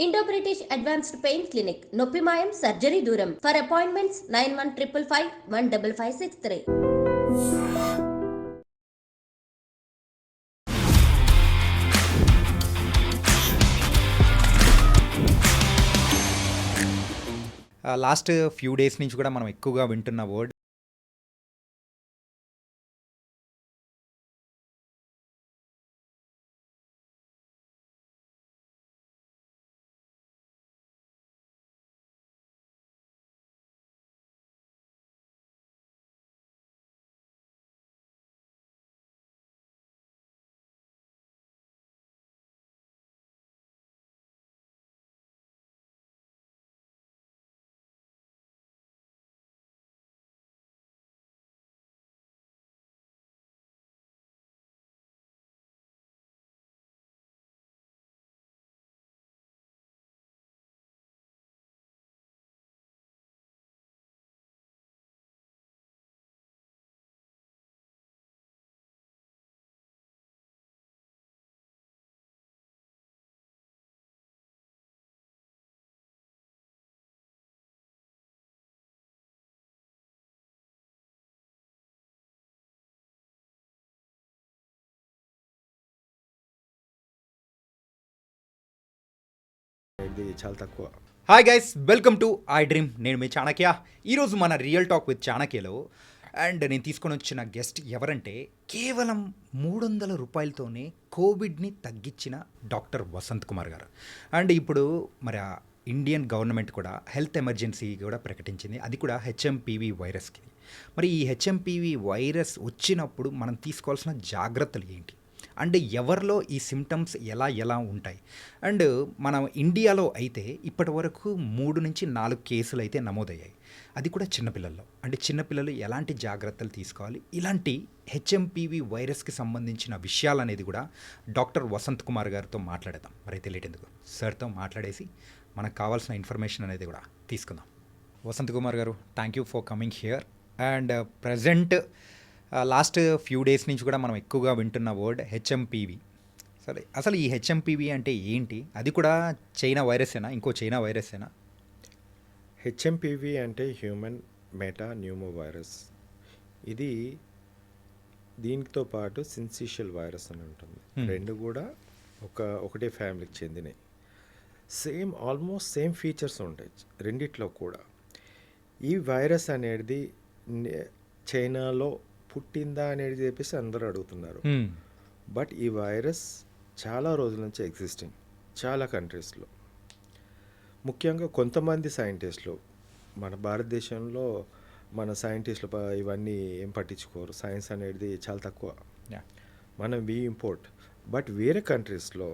Indo British advanced pain clinic నొప్పి మాయం surgery దూరం for appointments 9155515563. Last few days నుంచి కూడా మనం ఎక్కువగా వింటున్న వర్డ్ ఇది చాలా తక్కువ. Hi guys, welcome to I dream. నేను మీ చాణక్య. ఈరోజు మన రియల్ టాక్ విత్ చాణక్యలో అండ్ నేను తీసుకొని వచ్చిన గెస్ట్ ఎవరంటే కేవలం 300 రూపాయలతోనే కోవిడ్ని తగ్గించిన డాక్టర్ వసంత్ కుమార్ గారు. అండ్ ఇప్పుడు మరి ఇండియన్ గవర్నమెంట్ కూడా హెల్త్ ఎమర్జెన్సీ కూడా ప్రకటించింది, అది కూడా హెచ్ఎంపీవీ వైరస్కి. మరి ఈ హెచ్ఎంపీవీ వైరస్ వచ్చినప్పుడు మనం తీసుకోవాల్సిన జాగ్రత్తలు ఏంటి, అండ్ ఎవరిలో ఈ సిమ్టమ్స్ ఎలా ఉంటాయి? అండ్ మనం ఇండియాలో అయితే ఇప్పటి వరకు 3 నుంచి 4 కేసులు అయితే నమోదయ్యాయి, అది కూడా చిన్నపిల్లల్లో. అంటే చిన్నపిల్లలు ఎలాంటి జాగ్రత్తలు తీసుకోవాలి, ఇలాంటి హెచ్ఎంపీవీ వైరస్కి సంబంధించిన విషయాలు అనేది కూడా డాక్టర్ వసంత్ కుమార్ గారితో మాట్లాడదాం. మరి తెలియటెందుకు, సార్తో మాట్లాడేసి మనకు కావాల్సిన ఇన్ఫర్మేషన్ అనేది కూడా తీసుకుందాం. వసంత్ కుమార్ గారు, thank you for coming here. And present last few days నుంచి కూడా మనం ఎక్కువగా వింటున్న వర్డ్ హెచ్ఎంపీవీ. సరే, అసలు ఈ హెచ్ఎంపీవీ అంటే ఏంటి? అది కూడా చైనా వైరసేనా, ఇంకో చైనా వైరసేనా? హెచ్ఎంపీవీ అంటే హ్యూమన్ మెటా న్యూమో వైరస్. ఇది దీనితో పాటు సిన్సిషియల్ వైరస్ అని ఉంటుంది. రెండు కూడా ఒకటే ఫ్యామిలీకి చెందినవి. ఆల్మోస్ట్ సేమ్ ఫీచర్స్ ఉంటాయి రెండిట్లో కూడా. ఈ వైరస్ అనేది చైనాలో పుట్టిందా అనేది చెప్పేసి అందరూ అడుగుతున్నారు. బట్ ఈ వైరస్ చాలా రోజుల నుంచి ఎగ్జిస్టింగ్ చాలా కంట్రీస్లో. ముఖ్యంగా కొంతమంది సైంటిస్టులు, మన భారతదేశంలో మన సైంటిస్టులు ఇవన్నీ ఏం పట్టించుకోరు. సైన్స్ అనేది చాలా తక్కువ, మనం ఇంపోర్ట్. బట్ వేరే కంట్రీస్లో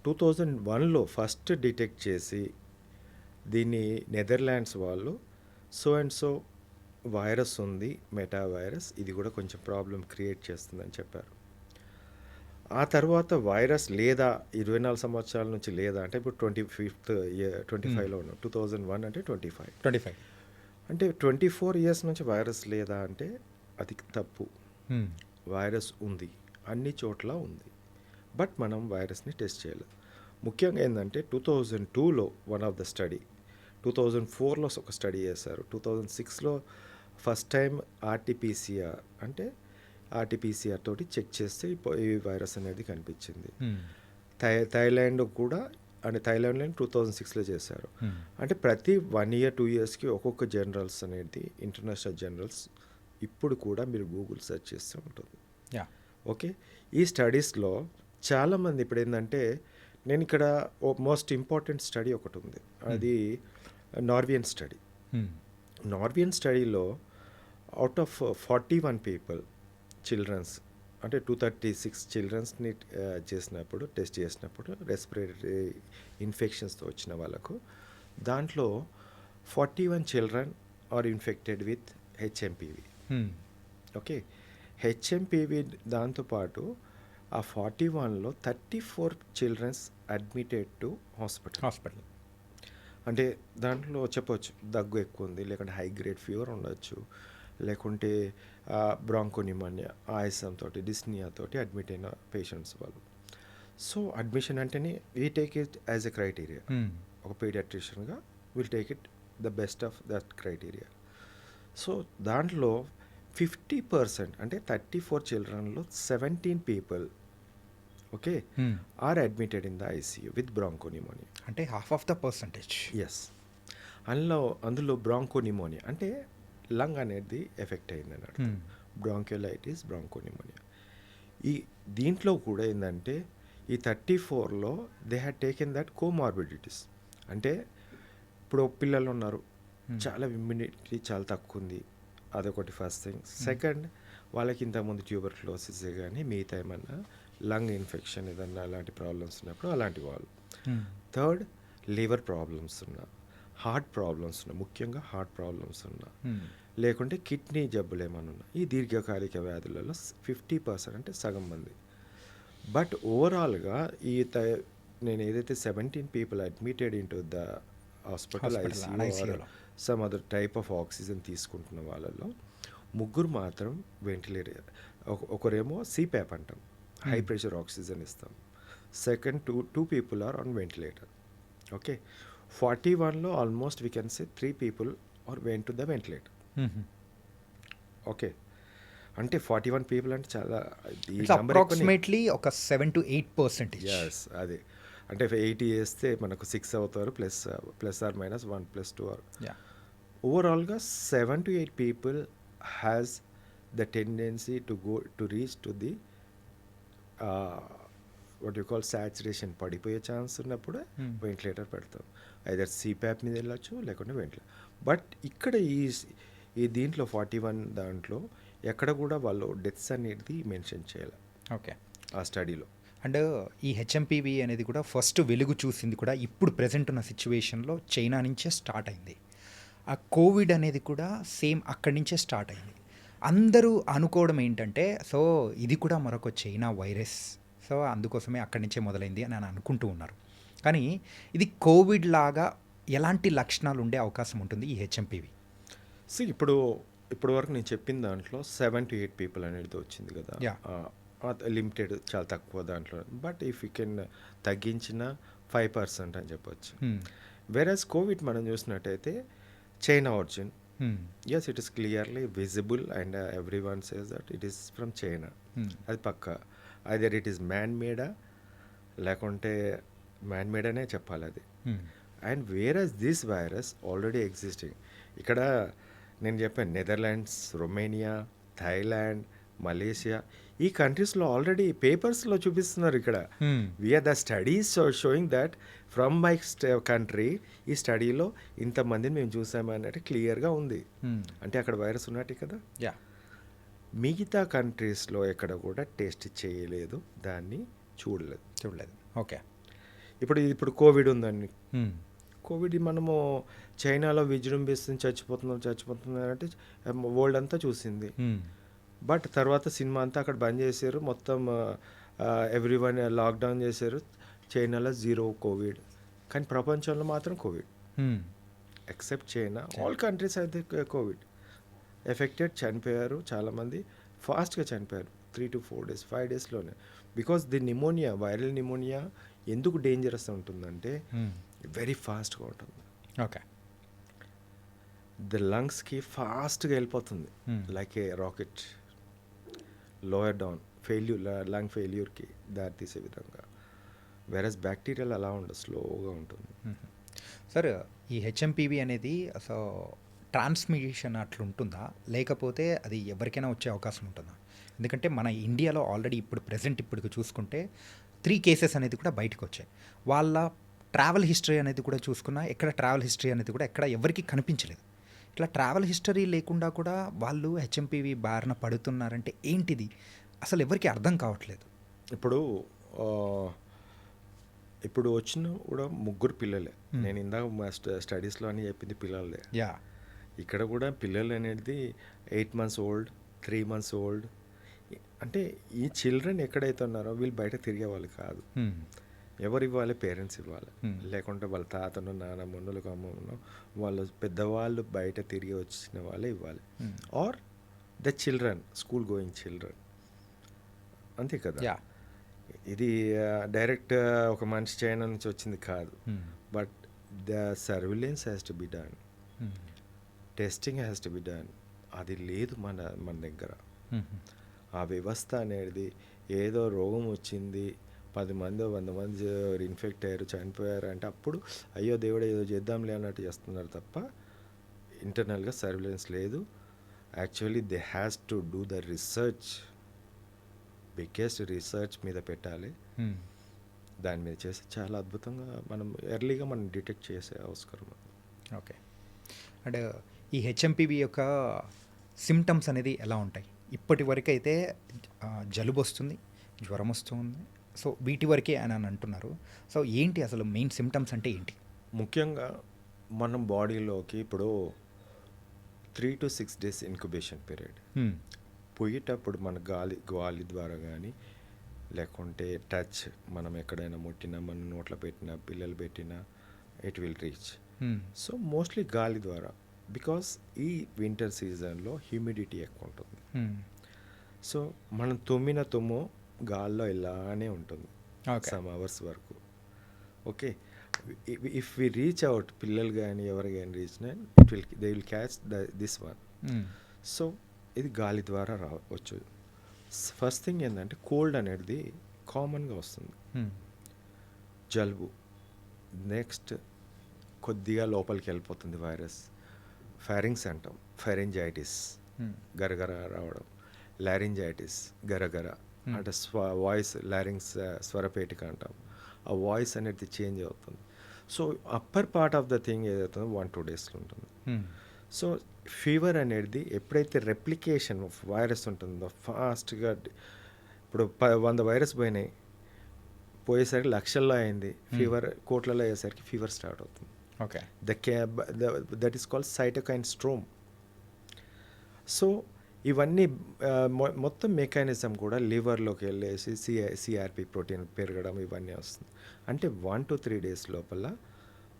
2001లో ఫస్ట్ డిటెక్ట్ చేసి దీన్ని నెదర్లాండ్స్ వాళ్ళు సో అండ్ సో వైరస్ ఉంది, మెటా వైరస్, ఇది కూడా కొంచెం ప్రాబ్లం క్రియేట్ చేస్తుందని చెప్పారు. ఆ తర్వాత వైరస్ లేదా 24 సంవత్సరాల నుంచి లేదా అంటే ఇప్పుడు 25లో ఉన్నాం. 2001 అంటే 25 అంటే 24 ఇయర్స్ నుంచి వైరస్ లేదా అంటే అది తప్పు. వైరస్ ఉంది, అన్ని చోట్ల ఉంది. బట్ మనం వైరస్ని టెస్ట్ చేయలేదు. ముఖ్యంగా ఏంటంటే 2002లో వన్ ఆఫ్ ద స్టడీ, 2004లో ఒక స్టడీ చేశారు, 2006లో ఫస్ట్ టైం ఆర్టీపీసీఆర్ అంటే ఆర్టీపీసీఆర్ తోటి చెక్ చేస్తే ఈ వైరస్ అనేది కనిపించింది. థాయిలాండ్ కూడా, అంటే థాయిలాండ్లో 2006లో చేశారు. అంటే ప్రతి 1 year 2 yearsకి ఒక్కొక్క జనరల్స్ అనేది, ఇంటర్నేషనల్ జనరల్స్ ఇప్పుడు కూడా మీరు గూగుల్ సెర్చ్ చేస్తూ ఉంటుంది. ఓకే, ఈ స్టడీస్లో చాలామంది ఇప్పుడు ఏంటంటే, నేను ఇక్కడ మోస్ట్ ఇంపార్టెంట్ స్టడీ ఒకటి ఉంది, అది నార్వియన్ స్టడీ. నార్వియన్ స్టడీలో అవుట్ ఆఫ్ 41 పీపుల్, చిల్డ్రన్స్ అంటే 236 చిల్డ్రన్స్ని టెస్ట్ చేసినప్పుడు రెస్పిరేటరీ ఇన్ఫెక్షన్స్తో వచ్చిన వాళ్ళకు, దాంట్లో 41 children are infected with HMPV. Okay, HMPV దాంతోపాటు ఆ 41లో 34 చిల్డ్రన్స్ అడ్మిటెడ్ టు హాస్పిటల్. అంటే దాంట్లో చెప్పవచ్చు దగ్గు ఎక్కువ ఉంది, లేకుంటే హై గ్రేడ్ ఫీవర్ ఉండొచ్చు, లేకుంటే బ్రాంకోనిమానియా, ఆయాసంతో, డిస్నియాతోటి అడ్మిట్ అయిన పేషెంట్స్ వాళ్ళు. సో అడ్మిషన్ అంటేనే we take it as a criteria. ఒక పీడియాట్రిషియన్గా will take it the best of that criteria. So దాంట్లో 50% అంటే 34 చిల్డ్రన్లో 17 people okay are admitted in the ICU with bronchopneumonia. అంటే half of the percentage. Yes, అందులో bronchopneumonia అంటే lung అనేది effect అయింది అన్నట్టు. బ్రాంక్యోలైటిస్, బ్రాంకోనిమోనియా. దీంట్లో కూడా ఏంటంటే ఈ 34లో they had taken that comorbidities. అంటే ఇప్పుడు పిల్లలు ఉన్నారు, చాలా ఇమ్యూనిటీ చాలా తక్కువ ఉంది, అదొకటి ఫస్ట్ థింగ్. సెకండ్, వాళ్ళకి ఇంతకుముందు ట్యూబర్క్లోసిస్ కానీ మిగతా ఏమన్నా లంగ్ ఇన్ఫెక్షన్ ఏదన్నా అలాంటి ప్రాబ్లమ్స్ ఉన్నప్పుడు అలాంటి వాళ్ళు. థర్డ్, లివర్ ప్రాబ్లమ్స్ ఉన్నా, హార్ట్ ప్రాబ్లమ్స్ ఉన్నా, ముఖ్యంగా హార్ట్ ప్రాబ్లమ్స్ ఉన్నా, లేకుంటే కిడ్నీ జబ్బులు ఏమైనా ఉన్నా, ఈ దీర్ఘకాలిక వ్యాధులలో 50% అంటే సగం మంది. బట్ ఓవరాల్గా నేను ఏదైతే 17 people admitted in to the hospital ICU some other type of oxygen తీసుకుంటున్న వాళ్ళలో 3 మాత్రం వెంటిలేటర్, ఒకరేమో సిప్యాప్ అంటాం, హై ప్రెషర్ ఆక్సిజన్ ఇస్తాం. Second, two people are on ventilator. Okay, 41లో almost we can say 3 people are went to the ventilator. Okay, అంటే 41 people అంటే చాలా అప్రాక్సిమేట్లీ ఒక 7 to 8%. ఎస్, అదే అంటే 80 వేస్తే మనకు 6 అవుతారు, ప్లస్ ఆర్ మైనస్ 1 + 2 ఆర్. ఓవరాల్గా 7 to 8 people has the tendency to reach to the what you call saturation, పడిపోయే ఛాన్స్ ఉన్నప్పుడు వెంటిలేటర్ పెడతాం. ఐదర్ సిప్యాప్ మీద వెళ్ళచ్చు, లేకుంటే వెంటిలేటర్. బట్ ఇక్కడ ఈ దీంట్లో 41 దాంట్లో ఎక్కడ కూడా వాళ్ళు డెత్స్ అనేది మెన్షన్ చేయాలి. ఓకే, ఆ స్టడీలో. అండ్ ఈ హెచ్ఎంపీవీ అనేది కూడా ఫస్ట్ వెలుగు చూసింది కూడా ఇప్పుడు ప్రజెంట్ ఉన్న సిచ్యువేషన్లో చైనా నుంచే స్టార్ట్ అయింది. ఆ కోవిడ్ అనేది కూడా సేమ్ అక్కడి నుంచే స్టార్ట్ అయింది. అందరూ అనుకోవడం ఏంటంటే సో ఇది కూడా మరొక చైనా వైరస్, సో అందుకోసమే అక్కడి నుంచే మొదలైంది అని అనుకుంటూ ఉన్నారు. కానీ ఇది కోవిడ్ లాగా ఎలాంటి లక్షణాలు ఉండే అవకాశం ఉంటుంది ఈ హెచ్ఎంపీవీ? సో ఇప్పుడు వరకు నేను చెప్పిన దాంట్లో 7 to 8 పీపుల్ అనేది వచ్చింది కదా, లిమిటెడ్, చాలా తక్కువ దాంట్లో. బట్ ఇఫ్ యూ కెన్ తగ్గించిన 5% అని చెప్పొచ్చు. వెరాజ్ కోవిడ్ మనం చూసినట్టయితే China origin, yes it is clearly visible and every one says that it is from China. అది పక్క. ఐదర్ ఇట్ ఈస్ మ్యాన్ మేడా, లేకుంటే మ్యాన్ మేడ్ అనే చెప్పాలి అది. And whereas this virus already existing. ఇక్కడ నేను చెప్పాను నెదర్లాండ్స్, రొమేనియా, థాయిలాండ్, మలేషియా, ఈ కంట్రీస్లో ఆల్రెడీ పేపర్స్లో చూపిస్తున్నారు. ఇక్కడ we are the studies showing that from my country ఈ స్టడీలో ఇంతమందిని మేము చూసామన్నట్టు క్లియర్గా ఉంది. అంటే అక్కడ వైరస్ ఉన్నట్టు కదా. మిగతా కంట్రీస్లో ఎక్కడ కూడా టెస్ట్ చేయలేదు, దాన్ని చూడలేదు. ఓకే, ఇప్పుడు కోవిడ్ ఉందండి. కోవిడ్ మనము చైనాలో విజృంభిస్తుంది, చచ్చిపోతున్నారు అంటే వరల్డ్ అంతా చూసింది. బట్ తర్వాత సినిమా అంతా అక్కడ బంద్ చేశారు, మొత్తం ఎవ్రీ వన్ లాక్డౌన్ చేశారు. చైనాలో 0 కోవిడ్, కానీ ప్రపంచంలో మాత్రం Covid. Except China, all countries అయితే కోవిడ్ ఎఫెక్టెడ్, చనిపోయారు చాలామంది, ఫాస్ట్గా చనిపోయారు. 3 to 4 days, 5 daysలోనే. Because the pneumonia, viral pneumonia ఎందుకు డేంజరస్ ఉంటుందంటే వెరీ ఫాస్ట్గా ఉంటుంది. ఓకే, ద లంగ్స్కి ఫాస్ట్గా వెళ్ళిపోతుంది, like a rocket, lower down lung ఫెయిల్యూర్కి దారితీసే విధంగా. వేరస్ బ్యాక్టీరియల్ అలా ఉండదు, స్లోగా ఉంటుంది. సార్, ఈ హెచ్ఎంపీవీ అనేది అసలు ట్రాన్స్మిషన్ అట్లుంటుందా, లేకపోతే అది ఎవరికైనా వచ్చే అవకాశం ఉంటుందా? ఎందుకంటే మన ఇండియాలో ఆల్రెడీ ఇప్పుడు చూసుకుంటే 3 కేసెస్ అనేది కూడా బయటకు వచ్చాయి. వాళ్ళ ట్రావెల్ హిస్టరీ అనేది కూడా చూసుకున్నా, ట్రావెల్ హిస్టరీ అనేది కూడా ఎక్కడ ఎవరికి కనిపించలేదు. ఇట్లా ట్రావెల్ హిస్టరీ లేకుండా కూడా వాళ్ళు హెచ్ఎంపీవీ బారిన పడుతున్నారంటే ఏంటిది అసలు ఎవరికి అర్థం కావట్లేదు. ఇప్పుడు వచ్చిన కూడా 3 పిల్లలే. నేను ఇందాక మా స్టడీస్లో అని చెప్పింది పిల్లలే. ఇక్కడ కూడా పిల్లలు అనేది 8 months old, 3 months old. అంటే ఈ చిల్డ్రన్ ఎక్కడైతే ఉన్నారో వీళ్ళు బయట తిరిగే వాళ్ళు కాదు. ఎవరు ఇవ్వాలి? పేరెంట్స్ ఇవ్వాలి. లేకుంటే వాళ్ళ తాతను, నాన్నమ్మను, అమ్మను, వాళ్ళు పెద్దవాళ్ళు బయట తిరిగి వచ్చిన వాళ్ళే ఇవ్వాలి. Are the children, school going children, అంతే కదా. ఇది డైరెక్ట్ ఒక మనిషి చైనా నుంచి వచ్చింది కాదు. But the surveillance has to be done, testing has to be done. అది లేదు మన దగ్గర. ఆ వ్యవస్థ అనేది ఏదో రోగం వచ్చింది, 10 మంది 100 మంది ఇన్ఫెక్ట్ అయ్యారు, చనిపోయారు అంటే అప్పుడు అయ్యో దేవుడు ఏదో చేద్దాంలే అన్నట్టు చేస్తున్నారు తప్ప ఇంటర్నల్గా సర్విలెన్స్ లేదు. Actually they has to do the research, biggest research మీద పెట్టాలి. దాని మీద చేస్తే చాలా అద్భుతంగా మనం ఎర్లీగా మనం డిటెక్ట్ చేసే అవసరం ఉంది. ఓకే. అండ్ ఈ హెచ్ఎంపివి యొక్క సిమ్టమ్స్ అనేది ఎలా ఉంటాయి? ఇప్పటి వరకు అయితే జలుబు వస్తుంది, జ్వరం వస్తుంది, సో వీటి వరకే అని అంటున్నారు. సో ఏంటి అసలు మెయిన్ సిమ్టమ్స్ అంటే ఏంటి? ముఖ్యంగా మనం బాడీలోకి ఇప్పుడు 3 to 6 days ఇంక్యుబేషన్ పీరియడ్. పోయేటప్పుడు మన గాలి ద్వారా కానీ లేకుంటే టచ్, మనం ఎక్కడైనా ముట్టినా, మన నోట్లో పెట్టినా, పిల్లలు పెట్టినా it will reach. So mostly గాలి ద్వారా, బికాస్ ఈ వింటర్ సీజన్లో హ్యూమిడిటీ ఎక్కువ ఉంటుంది. సో మనం తుమ్మిన తుమ్ము గాల్లో ఇలానే ఉంటుంది సమ్ అవర్స్ వరకు. Okay, if we reach out, పిల్లలు కానీ ఎవరు కానీ reach they will catch this one. So ఇది గాలి ద్వారా రావచ్చు. ఫస్ట్ థింగ్ ఏంటంటే కోల్డ్ అనేది కామన్గా వస్తుంది, జలుబు. నెక్స్ట్ కొద్దిగా లోపలికి వెళ్ళిపోతుంది వైరస్, ఫారింగ్స్ అంటాం, ఫెరెంజైటిస్ గరగర రావడం, లారింజైటిస్ గరగర అంటే వాయిస్, లారింగ్స్ స్వరపేటిక అంటాం, ఆ వాయిస్ అనేది చేంజ్ అవుతుంది. So upper part of the thing ఏదవుతుందో 1-2 daysలో ఉంటుంది. సో ఫీవర్ అనేది ఎప్పుడైతే రెప్లికేషన్ ఆఫ్ వైరస్ ఉంటుందో ఫాస్ట్గా, ఇప్పుడు 100 వైరస్ పోయేసరికి లక్షల్లో అయింది, ఫీవర్ కోట్లలో అయ్యేసరికి ఫీవర్ స్టార్ట్ అవుతుంది. Okay, that is called cytokine storm. So ఇవన్నీ మొత్తం మెకానిజం కూడా లివర్లోకి వెళ్ళేసి సిఆర్పి ప్రోటీన్ పెరగడం ఇవన్నీ వస్తుంది. అంటే 1 to 3 days లోపల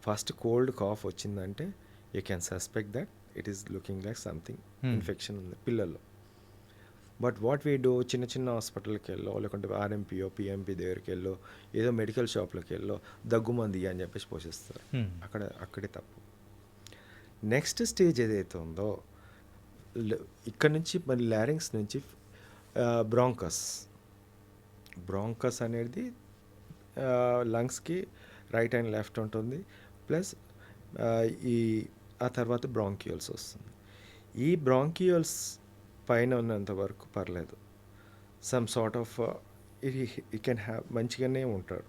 ఫస్ట్ కోల్డ్ కాఫ్ వచ్చిందంటే you can suspect that it is looking like something infection ఉంది పిల్లల్లో. బట్ వాట్ వీ డూ, చిన్న చిన్న హాస్పిటల్కి వెళ్ళో లేకుంటే ఆర్ఎంపీఓ పిఎంపీ దగ్గరికి వెళ్ళో ఏదో మెడికల్ షాప్లోకి వెళ్ళో దగ్గుమంది అని చెప్పేసి పోషిస్తారు. అక్కడే తప్పు. నెక్స్ట్ స్టేజ్ ఏదైతే ఉందో ఇక్కడ నుంచి మరి లారింగ్స్ నుంచి బ్రాంకస్ అనేది లంగ్స్కి రైట్ అండ్ లెఫ్ట్ ఉంటుంది, ప్లస్ ఆ తర్వాత బ్రాంక్యూల్స్ వస్తుంది. ఈ బ్రాంక్యూల్స్ పైన ఉన్నంత వరకు పర్లేదు, సమ్ సార్ట్ ఆఫ్ ఈ కెన్ హ్యావ్, మంచిగానే ఉంటాడు,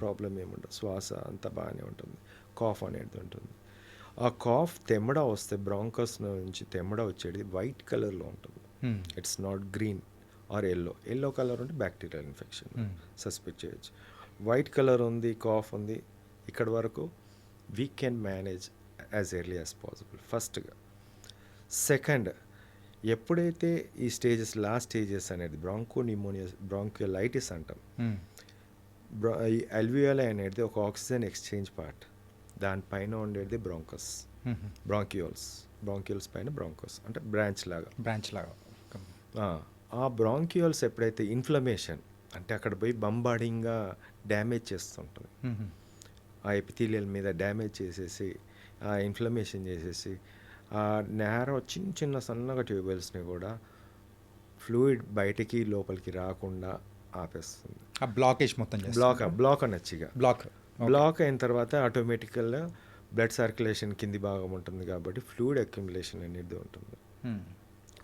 ప్రాబ్లం ఏముండదు, శ్వాస అంతా బాగానే ఉంటుంది, కాఫ్ అనేది ఉంటుంది. ఆ కాఫ్ తెమ్మడ వస్తే బ్రాంకస్ నుంచి తెమ్మడ వచ్చేది వైట్ కలర్లో ఉంటుంది, it's not green are yellow colour ఉంటే బ్యాక్టీరియల్ ఇన్ఫెక్షన్ సస్పెక్ట్ చేయొచ్చు. వైట్ కలర్ ఉంది, కాఫ్ ఉంది, ఇక్కడ వరకు we can manage as early as possible ఫస్ట్గా. సెకండ్, ఎప్పుడైతే ఈ స్టేజెస్, లాస్ట్ స్టేజెస్ అనేది బ్రాంకోలైటిస్ అంటాం, అల్వియోలై అనేది ఒక ఆక్సిజన్ ఎక్స్చేంజ్ పార్ట్, దానిపైన ఉండేది బ్రాంక్యూల్స్ పైన బ్రాంకస్ అంటే బ్రాంచ్ లాగా. ఆ బ్రాంక్యూల్స్ ఎప్పుడైతే ఇన్ఫ్లమేషన్ అంటే అక్కడ పోయి బంబాడింగ్గా డ్యామేజ్ చేస్తుంటుంది, ఆ ఎపిథీలియల్ మీద డ్యామేజ్ చేసేసి, ఆ ఇన్ఫ్లమేషన్ చేసేసి, ఆ నేరో చిన్న సన్నగా ట్యూబెల్స్ని కూడా ఫ్లూయిడ్ బయటికి లోపలికి రాకుండా ఆపేస్తుంది. ఆ బ్లాకేజ్ మొత్తం బ్లాక్ అనొచ్చిగా. బ్లాక్ అయిన తర్వాత ఆటోమేటికల్గా బ్లడ్ సర్క్యులేషన్ కింది భాగం ఉంటుంది కాబట్టి ఫ్లూయిడ్ అక్యుములేషన్ అనేది ఉంటుంది.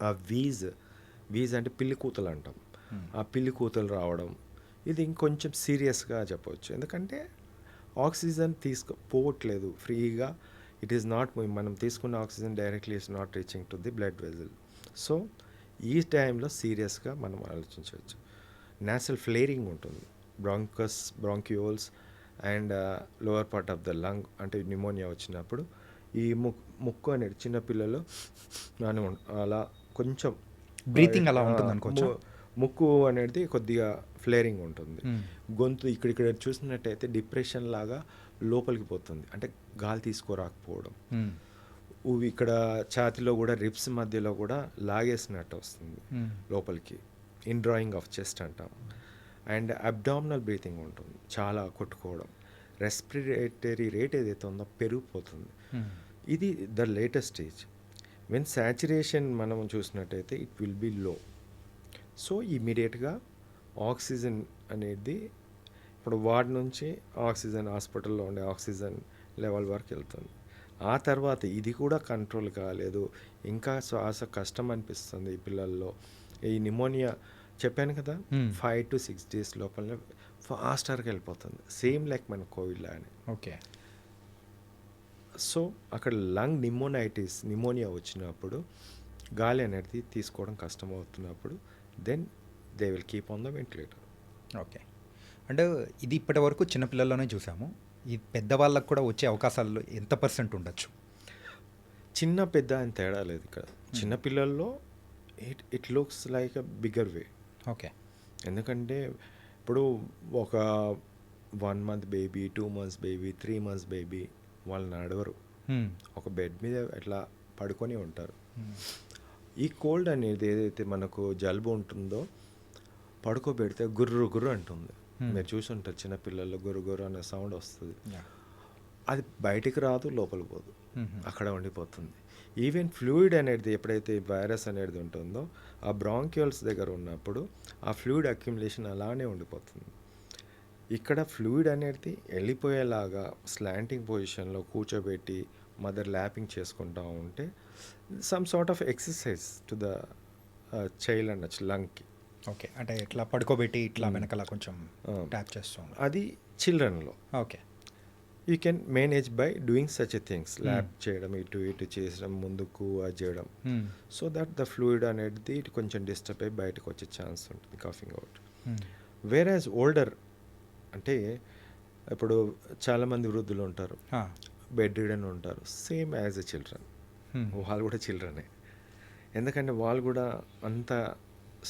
ఆ వీజ్ అంటే పిల్లి కూతలు అంటాం, ఆ పిల్లి కూతలు రావడం ఇది ఇంకొంచెం సీరియస్గా చెప్పవచ్చు. ఎందుకంటే ఆక్సిజన్ పోవట్లేదు ఫ్రీగా, ఇట్ ఈస్ నాట్, మనం తీసుకున్న oxygen directly is not reaching to the blood vessel. So ఈ టైంలో సీరియస్గా మనం ఆలోచించవచ్చు. నాసల్ ఫ్లేరింగ్ ఉంటుంది, బ్రాంక్యూల్స్ and lower part of the lung, అంటే న్యూమోనియా వచ్చినప్పుడు ఈ ముక్కు అనేది చిన్నపిల్లలు అలా కొంచెం బ్రీతింగ్ అలా ఉంటుంది అనుకోవచ్చు. ముక్కు అనేది కొద్దిగా ఫ్లేరింగ్ ఉంటుంది. గొంతు ఇక్కడ చూసినట్టయితే డిప్రెషన్ లాగా లోపలికి పోతుంది, అంటే గాలి తీసుకోరాకపోవడం. ఇక్కడ ఛాతిలో కూడా రిబ్స్ మధ్యలో కూడా లాగేసినట్టు వస్తుంది లోపలికి, ఇన్ డ్రాయింగ్ ఆఫ్ చెస్ట్ అంటాం. అండ్ అబ్డామినల్ బ్రీతింగ్ ఉంటుంది, చాలా కొట్టుకోవడం, రెస్పిరేటరీ రేట్ ఏదైతే ఉందో పెరిగిపోతుంది. ఇది the latest stage. When saturation మనం చూసినట్టయితే ఇట్ విల్ బి లో. సో ఇమీడియట్గా ఆక్సిజన్ అనేది ఇప్పుడు వార్డ్ నుంచి ఆక్సిజన్, హాస్పిటల్లో ఉండే ఆక్సిజన్ లెవెల్ వరకు వెళ్తుంది. ఆ తర్వాత ఇది కూడా కంట్రోల్ కాలేదు, ఇంకా శ్వాస కష్టం అనిపిస్తుంది ఈ పిల్లల్లో. ఈ నిమోనియా చెప్పాను కదా, 5 to 6 days లోపల ఫాస్టర్గా వెళ్ళిపోతుంది, సేమ్ లైక్ మన కోవిడ్ లానే. ఓకే. సో అక్కడ లంగ్ నిమోనియా వచ్చినప్పుడు గాలి అనేది తీసుకోవడం కష్టం అవుతున్నప్పుడు then they will keep on the ventilator. Okay. అంటే ఇది ఇప్పటి వరకు చిన్నపిల్లల్లోనే చూసాము, ఈ పెద్దవాళ్ళకు కూడా వచ్చే అవకాశాలు ఎంత పర్సెంట్ ఉండొచ్చు? చిన్న పెద్ద అని తేడా లేదు ఇక్కడ. చిన్నపిల్లల్లో it looks like a bigger way. Okay. ఎందుకంటే ఇప్పుడు ఒక 1 month baby, 2 months baby, 3 months baby వాళ్ళు నడవరు, ఒక బెడ్ మీద ఎట్లా పడుకొని ఉంటారు. ఈ కోల్డ్ అనేది ఏదైతే మనకు జలుబు ఉంటుందో పడుకోబెడితే గుర్రు గుర్రు అంటుంది. మీరు చూసి ఉంటారు చిన్నపిల్లల్లో గుర్రు గుర్రు అనే సౌండ్ వస్తుంది. అది బయటికి రాదు, లోపలికి పోదు, అక్కడ ఉండిపోతుంది. ఈవెన్ ఫ్లూయిడ్ అనేది ఎప్పుడైతే వైరస్ అనేది ఉంటుందో ఆ బ్రాంక్యూల్స్ దగ్గర ఉన్నప్పుడు ఆ ఫ్లూయిడ్ అక్యుములేషన్ అలానే ఉండిపోతుంది. ఇక్కడ ఫ్లూయిడ్ అనేది వెళ్ళిపోయేలాగా స్లాంటింగ్ పొజిషన్లో కూర్చోబెట్టి మదర్ ల్యాపింగ్ చేసుకుంటూ ఉంటే some sort of exercise to the child అనొచ్చు, లంగ్కి. ఓకే. అంటే ఇట్లా పడుకోబెట్టి ఇట్లా వెనకాల కొంచెం ట్యాప్ చేస్తాం, అది చిల్డ్రన్లో. Okay. You can manage by doing such a things, lap చేయడం, ఇటు ఇటు చేయడం, ముందుకు అది చేయడం, సో దట్ ద ఫ్లూయిడ్ అనేది ఇటు కొంచెం డిస్టర్బ్ అయ్యి బయటకు వచ్చే ఛాన్స్ ఉంటుంది, coughing out. Where as older అంటే ఇప్పుడు చాలామంది వృద్ధులు ఉంటారు, బెడ్ రిడన్ ఉంటారు, సేమ్ యాజ్ ఎ చిల్డ్రన్. వాళ్ళు కూడా చిల్డ్రనే, ఎందుకంటే వాళ్ళు కూడా అంత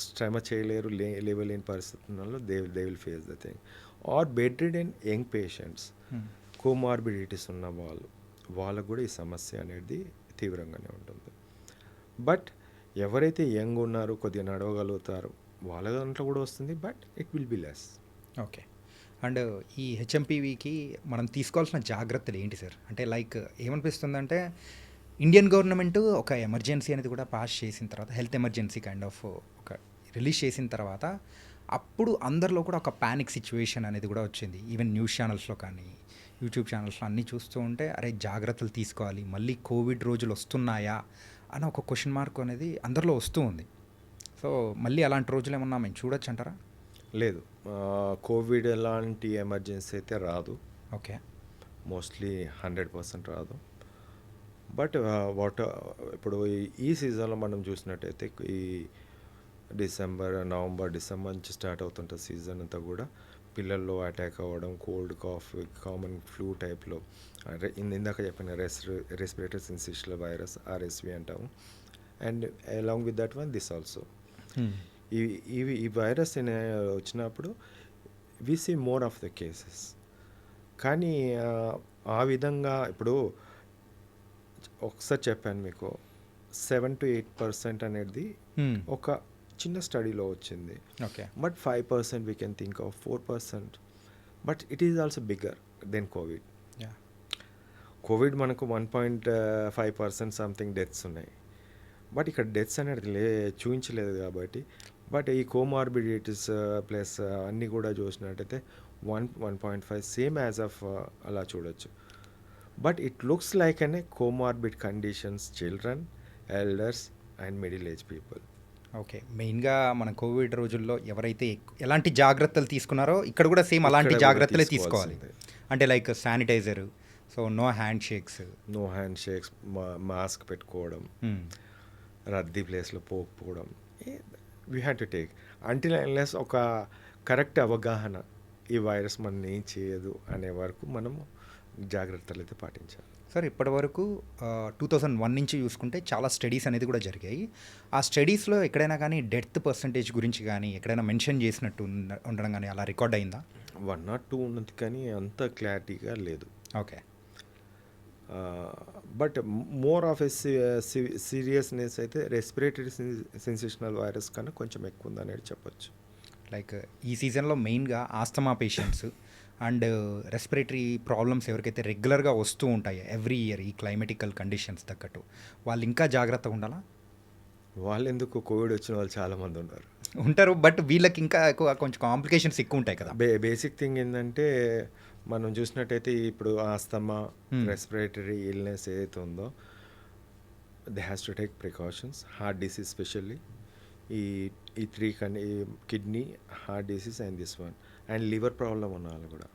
శ్రమ చేయలేరు, లేవలేని పరిస్థితుల్లో they will face the thing. Are bed ridden young patients, comorbidities ఉన్న వాళ్ళకు కూడా ఈ సమస్య అనేది తీవ్రంగానే ఉంటుంది. బట్ ఎవరైతే యంగ్ ఉన్నారో కొద్దిగా నడవగలుగుతారో వాళ్ళ దాంట్లో కూడా వస్తుంది, but it will be less. Okay. And ఈ హెచ్ఎంపీవీకి మనం తీసుకోవాల్సిన జాగ్రత్తలు ఏంటి సార్? అంటే లైక్ ఏమనిపిస్తుందంటే ఇండియన్ గవర్నమెంట్ ఒక ఎమర్జెన్సీ అనేది కూడా పాస్ చేసిన తర్వాత, హెల్త్ ఎమర్జెన్సీ కైండ్ ఆఫ్ ఒక రిలీజ్ చేసిన తర్వాత అప్పుడు అందరిలో కూడా ఒక ప్యానిక్ సిచ్యువేషన్ అనేది కూడా వచ్చింది. ఈవెన్ న్యూస్ ఛానల్స్లో కానీ యూట్యూబ్ ఛానల్స్లో అన్నీ చూస్తూ ఉంటే అరే జాగ్రత్తలు తీసుకోవాలి, మళ్ళీ కోవిడ్ రోజులు వస్తున్నాయా అని ఒక క్వశ్చన్ మార్క్ అనేది అందరిలో వస్తూ ఉంది. సో మళ్ళీ అలాంటి రోజులు ఏమన్నా మేము చూడొచ్చు అంటారా? లేదు, కోవిడ్ ఎలాంటి ఎమర్జెన్సీ అయితే రాదు. ఓకే. మోస్ట్లీ 100% రాదు. బట్ ఇప్పుడు ఈ సీజన్లో మనం చూసినట్టయితే ఈ నవంబర్ డిసెంబర్ నుంచి స్టార్ట్ అవుతుంటుంది సీజన్ అంతా కూడా పిల్లల్లో అటాక్ అవ్వడం, కోల్డ్, కాఫ్, కామన్ ఫ్లూ టైప్లో, ఇందాక చెప్పిన రెస్పిరేటరీ సిన్సిషనల్ వైరస్ RSV అంటాము. And along with that one this also. ఈ వైరస్ వచ్చినప్పుడు we see more of the cases. కానీ ఆ విధంగా ఇప్పుడు ఒకసారి చెప్పాను మీకు 7 to 8% అనేది ఒక చిన్న స్టడీలో వచ్చింది. Okay. But 5% we can think of 4%, but it is also bigger than Covid. Covid మనకు 1.5% సంథింగ్ డెత్స్ ఉన్నాయి, బట్ ఇక్కడ డెత్స్ అనేది చూపించలేదు కాబట్టి. బట్ ఈ కోమార్బిడిటీస్ ప్లస్ అన్నీ కూడా చూసినట్టయితే 1.5 సేమ్ యాజ్ ఆఫ్ అలా చూడొచ్చు. బట్ ఇట్ లుక్స్ లైక్ అనే comorbid conditions, children, elders and middle age people. Okay. మెయిన్గా మన కోవిడ్ రోజుల్లో ఎవరైతే ఎలాంటి జాగ్రత్తలు తీసుకున్నారో ఇక్కడ కూడా సేమ్ అలాంటి జాగ్రత్తలే తీసుకోవాలి. అంటే like sanitizer, so no hand shakes, mask పెట్టుకోవడం, రద్దీ ప్లేస్లో పోకపోవడం, we had to take until unless ఒక కరెక్ట్ అవగాహన ఈ వైరస్ మనం ఏం చేయదు అనే వరకు మనము జాగ్రత్తలు అయితే పాటించాలి. సార్ ఇప్పటి వరకు 2001 నుంచి చూసుకుంటే చాలా స్టడీస్ అనేది కూడా జరిగాయి. ఆ స్టడీస్లో ఎక్కడైనా కానీ డెత్ పర్సంటేజ్ గురించి కానీ ఎక్కడైనా మెన్షన్ చేసినట్టు ఉండడం కానీ అలా రికార్డ్ అయిందా? 1 or 2 ఉన్నది కానీ అంత క్లారిటీగా లేదు. Okay. But more of a seriousness అయితే రెస్పిరేటరీ సెన్సేషనల్ వైరస్ కన్నా కొంచెం ఎక్కువ ఉంది అనేది చెప్పొచ్చు. లైక్ ఈ సీజన్లో మెయిన్గా asthma patients and respiratory problems ఎవరికైతే రెగ్యులర్గా వస్తూ ఉంటాయో ఎవ్రీ ఇయర్ ఈ క్లైమేటికల్ కండిషన్స్ తగ్గట్టు వాళ్ళు ఇంకా జాగ్రత్తగా ఉండాలా? వాళ్ళు ఎందుకు కోవిడ్ వచ్చిన వాళ్ళు చాలామంది ఉన్నారు. ఉంటారు, బట్ వీళ్ళకి ఇంకా ఎక్కువ కొంచెం కాంప్లికేషన్స్ ఎక్కువ ఉంటాయి కదా. బేసిక్ థింగ్ ఏంటంటే మనం చూసినట్టయితే ఇప్పుడు ఆస్తమా, రెస్పిరేటరీ ఇల్నెస్ ఏదైతే ఉందో they has to take precautions. Heart disease specially ఈ three kidney, heart disease and this one, and liver problem ఉన్న వాళ్ళు కూడా.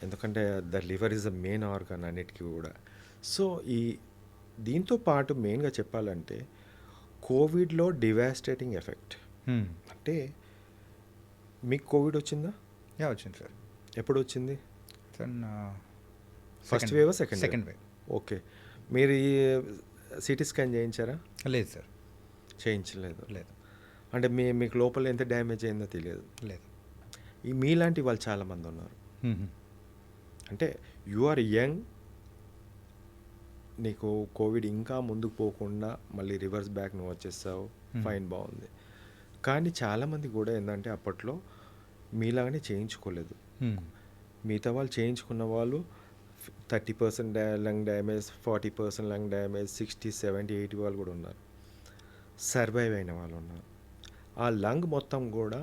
ఎందుకంటే the liver is the main organ అన్నిటికీ కూడా. సో దీంతో పాటు మెయిన్గా చెప్పాలంటే కోవిడ్లో డివాస్టేటింగ్ ఎఫెక్ట్. అంటే మీకు కోవిడ్ వచ్చిందా? వచ్చింది సార్. ఎప్పుడు వచ్చింది? First wave, second wave. Okay. మీరు ఈ సిటీ స్కాన్ చేయించారా? లేదు సార్, చేయించలేదు. లేదు. అంటే మీకు లోపల ఎంత డ్యామేజ్ అయిందో తెలియదు. లేదు. మీలాంటి వాళ్ళు చాలామంది ఉన్నారు. అంటే యు ఆర్ యంగ్, నీకు కోవిడ్ ఇంకా ముందుకు పోకుండా మళ్ళీ రివర్స్ బ్యాక్ నువ్వు వచ్చేస్తావు, ఫైన్, బాగుంది. కానీ చాలామంది కూడా ఏంటంటే అప్పట్లో మీలాగానే చేయించుకోలేదు. మిగతా వాళ్ళు చేయించుకున్న వాళ్ళు 30% లంగ్ డ్యామేజ్, 40% లంగ్ డ్యామేజ్, 60, 70, 80 వాళ్ళు కూడా ఉన్నారు. సర్వైవ్ అయిన వాళ్ళు ఉన్నారు. ఆ లంగ్ మొత్తం కూడా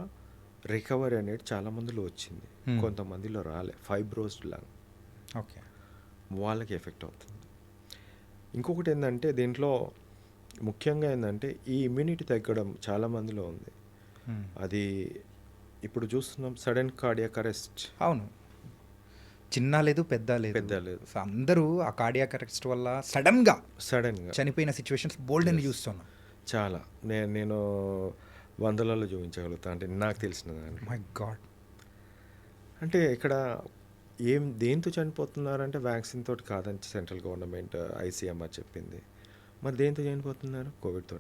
రికవరీ అనేది చాలామందిలో వచ్చింది, కొంతమందిలో రాలే. ఫైబ్రోస్డ్ లంగ్, ఓకే, వాళ్ళకి ఎఫెక్ట్ అవుతుంది. ఇంకొకటి ఏంటంటే దీంట్లో ముఖ్యంగా ఏంటంటే ఈ ఇమ్యూనిటీ తగ్గడం చాలామందిలో ఉంది. అది ఇప్పుడు చూస్తున్నాం, సడన్ కార్డియాక్ అరెస్ట్. అవును, చిన్న లేదు పెద్ద లేదు. సో అందరూ ఆ కార్డియాక్ అరెస్ట్ వల్ల సడన్గా చనిపోయిన సిచ్యువేషన్స్ బోల్డ్ అని చూస్తున్నాం చాలా. నేను వందలలో చూపించగలుగుతా, అంటే నాకు తెలిసిన దాన్ని. My God. అంటే ఇక్కడ దేంతో చనిపోతున్నారంటే వ్యాక్సిన్ తోటి కాదని సెంట్రల్ గవర్నమెంట్ ICMR చెప్పింది. మరి దేంతో చనిపోతున్నారు? కోవిడ్తో.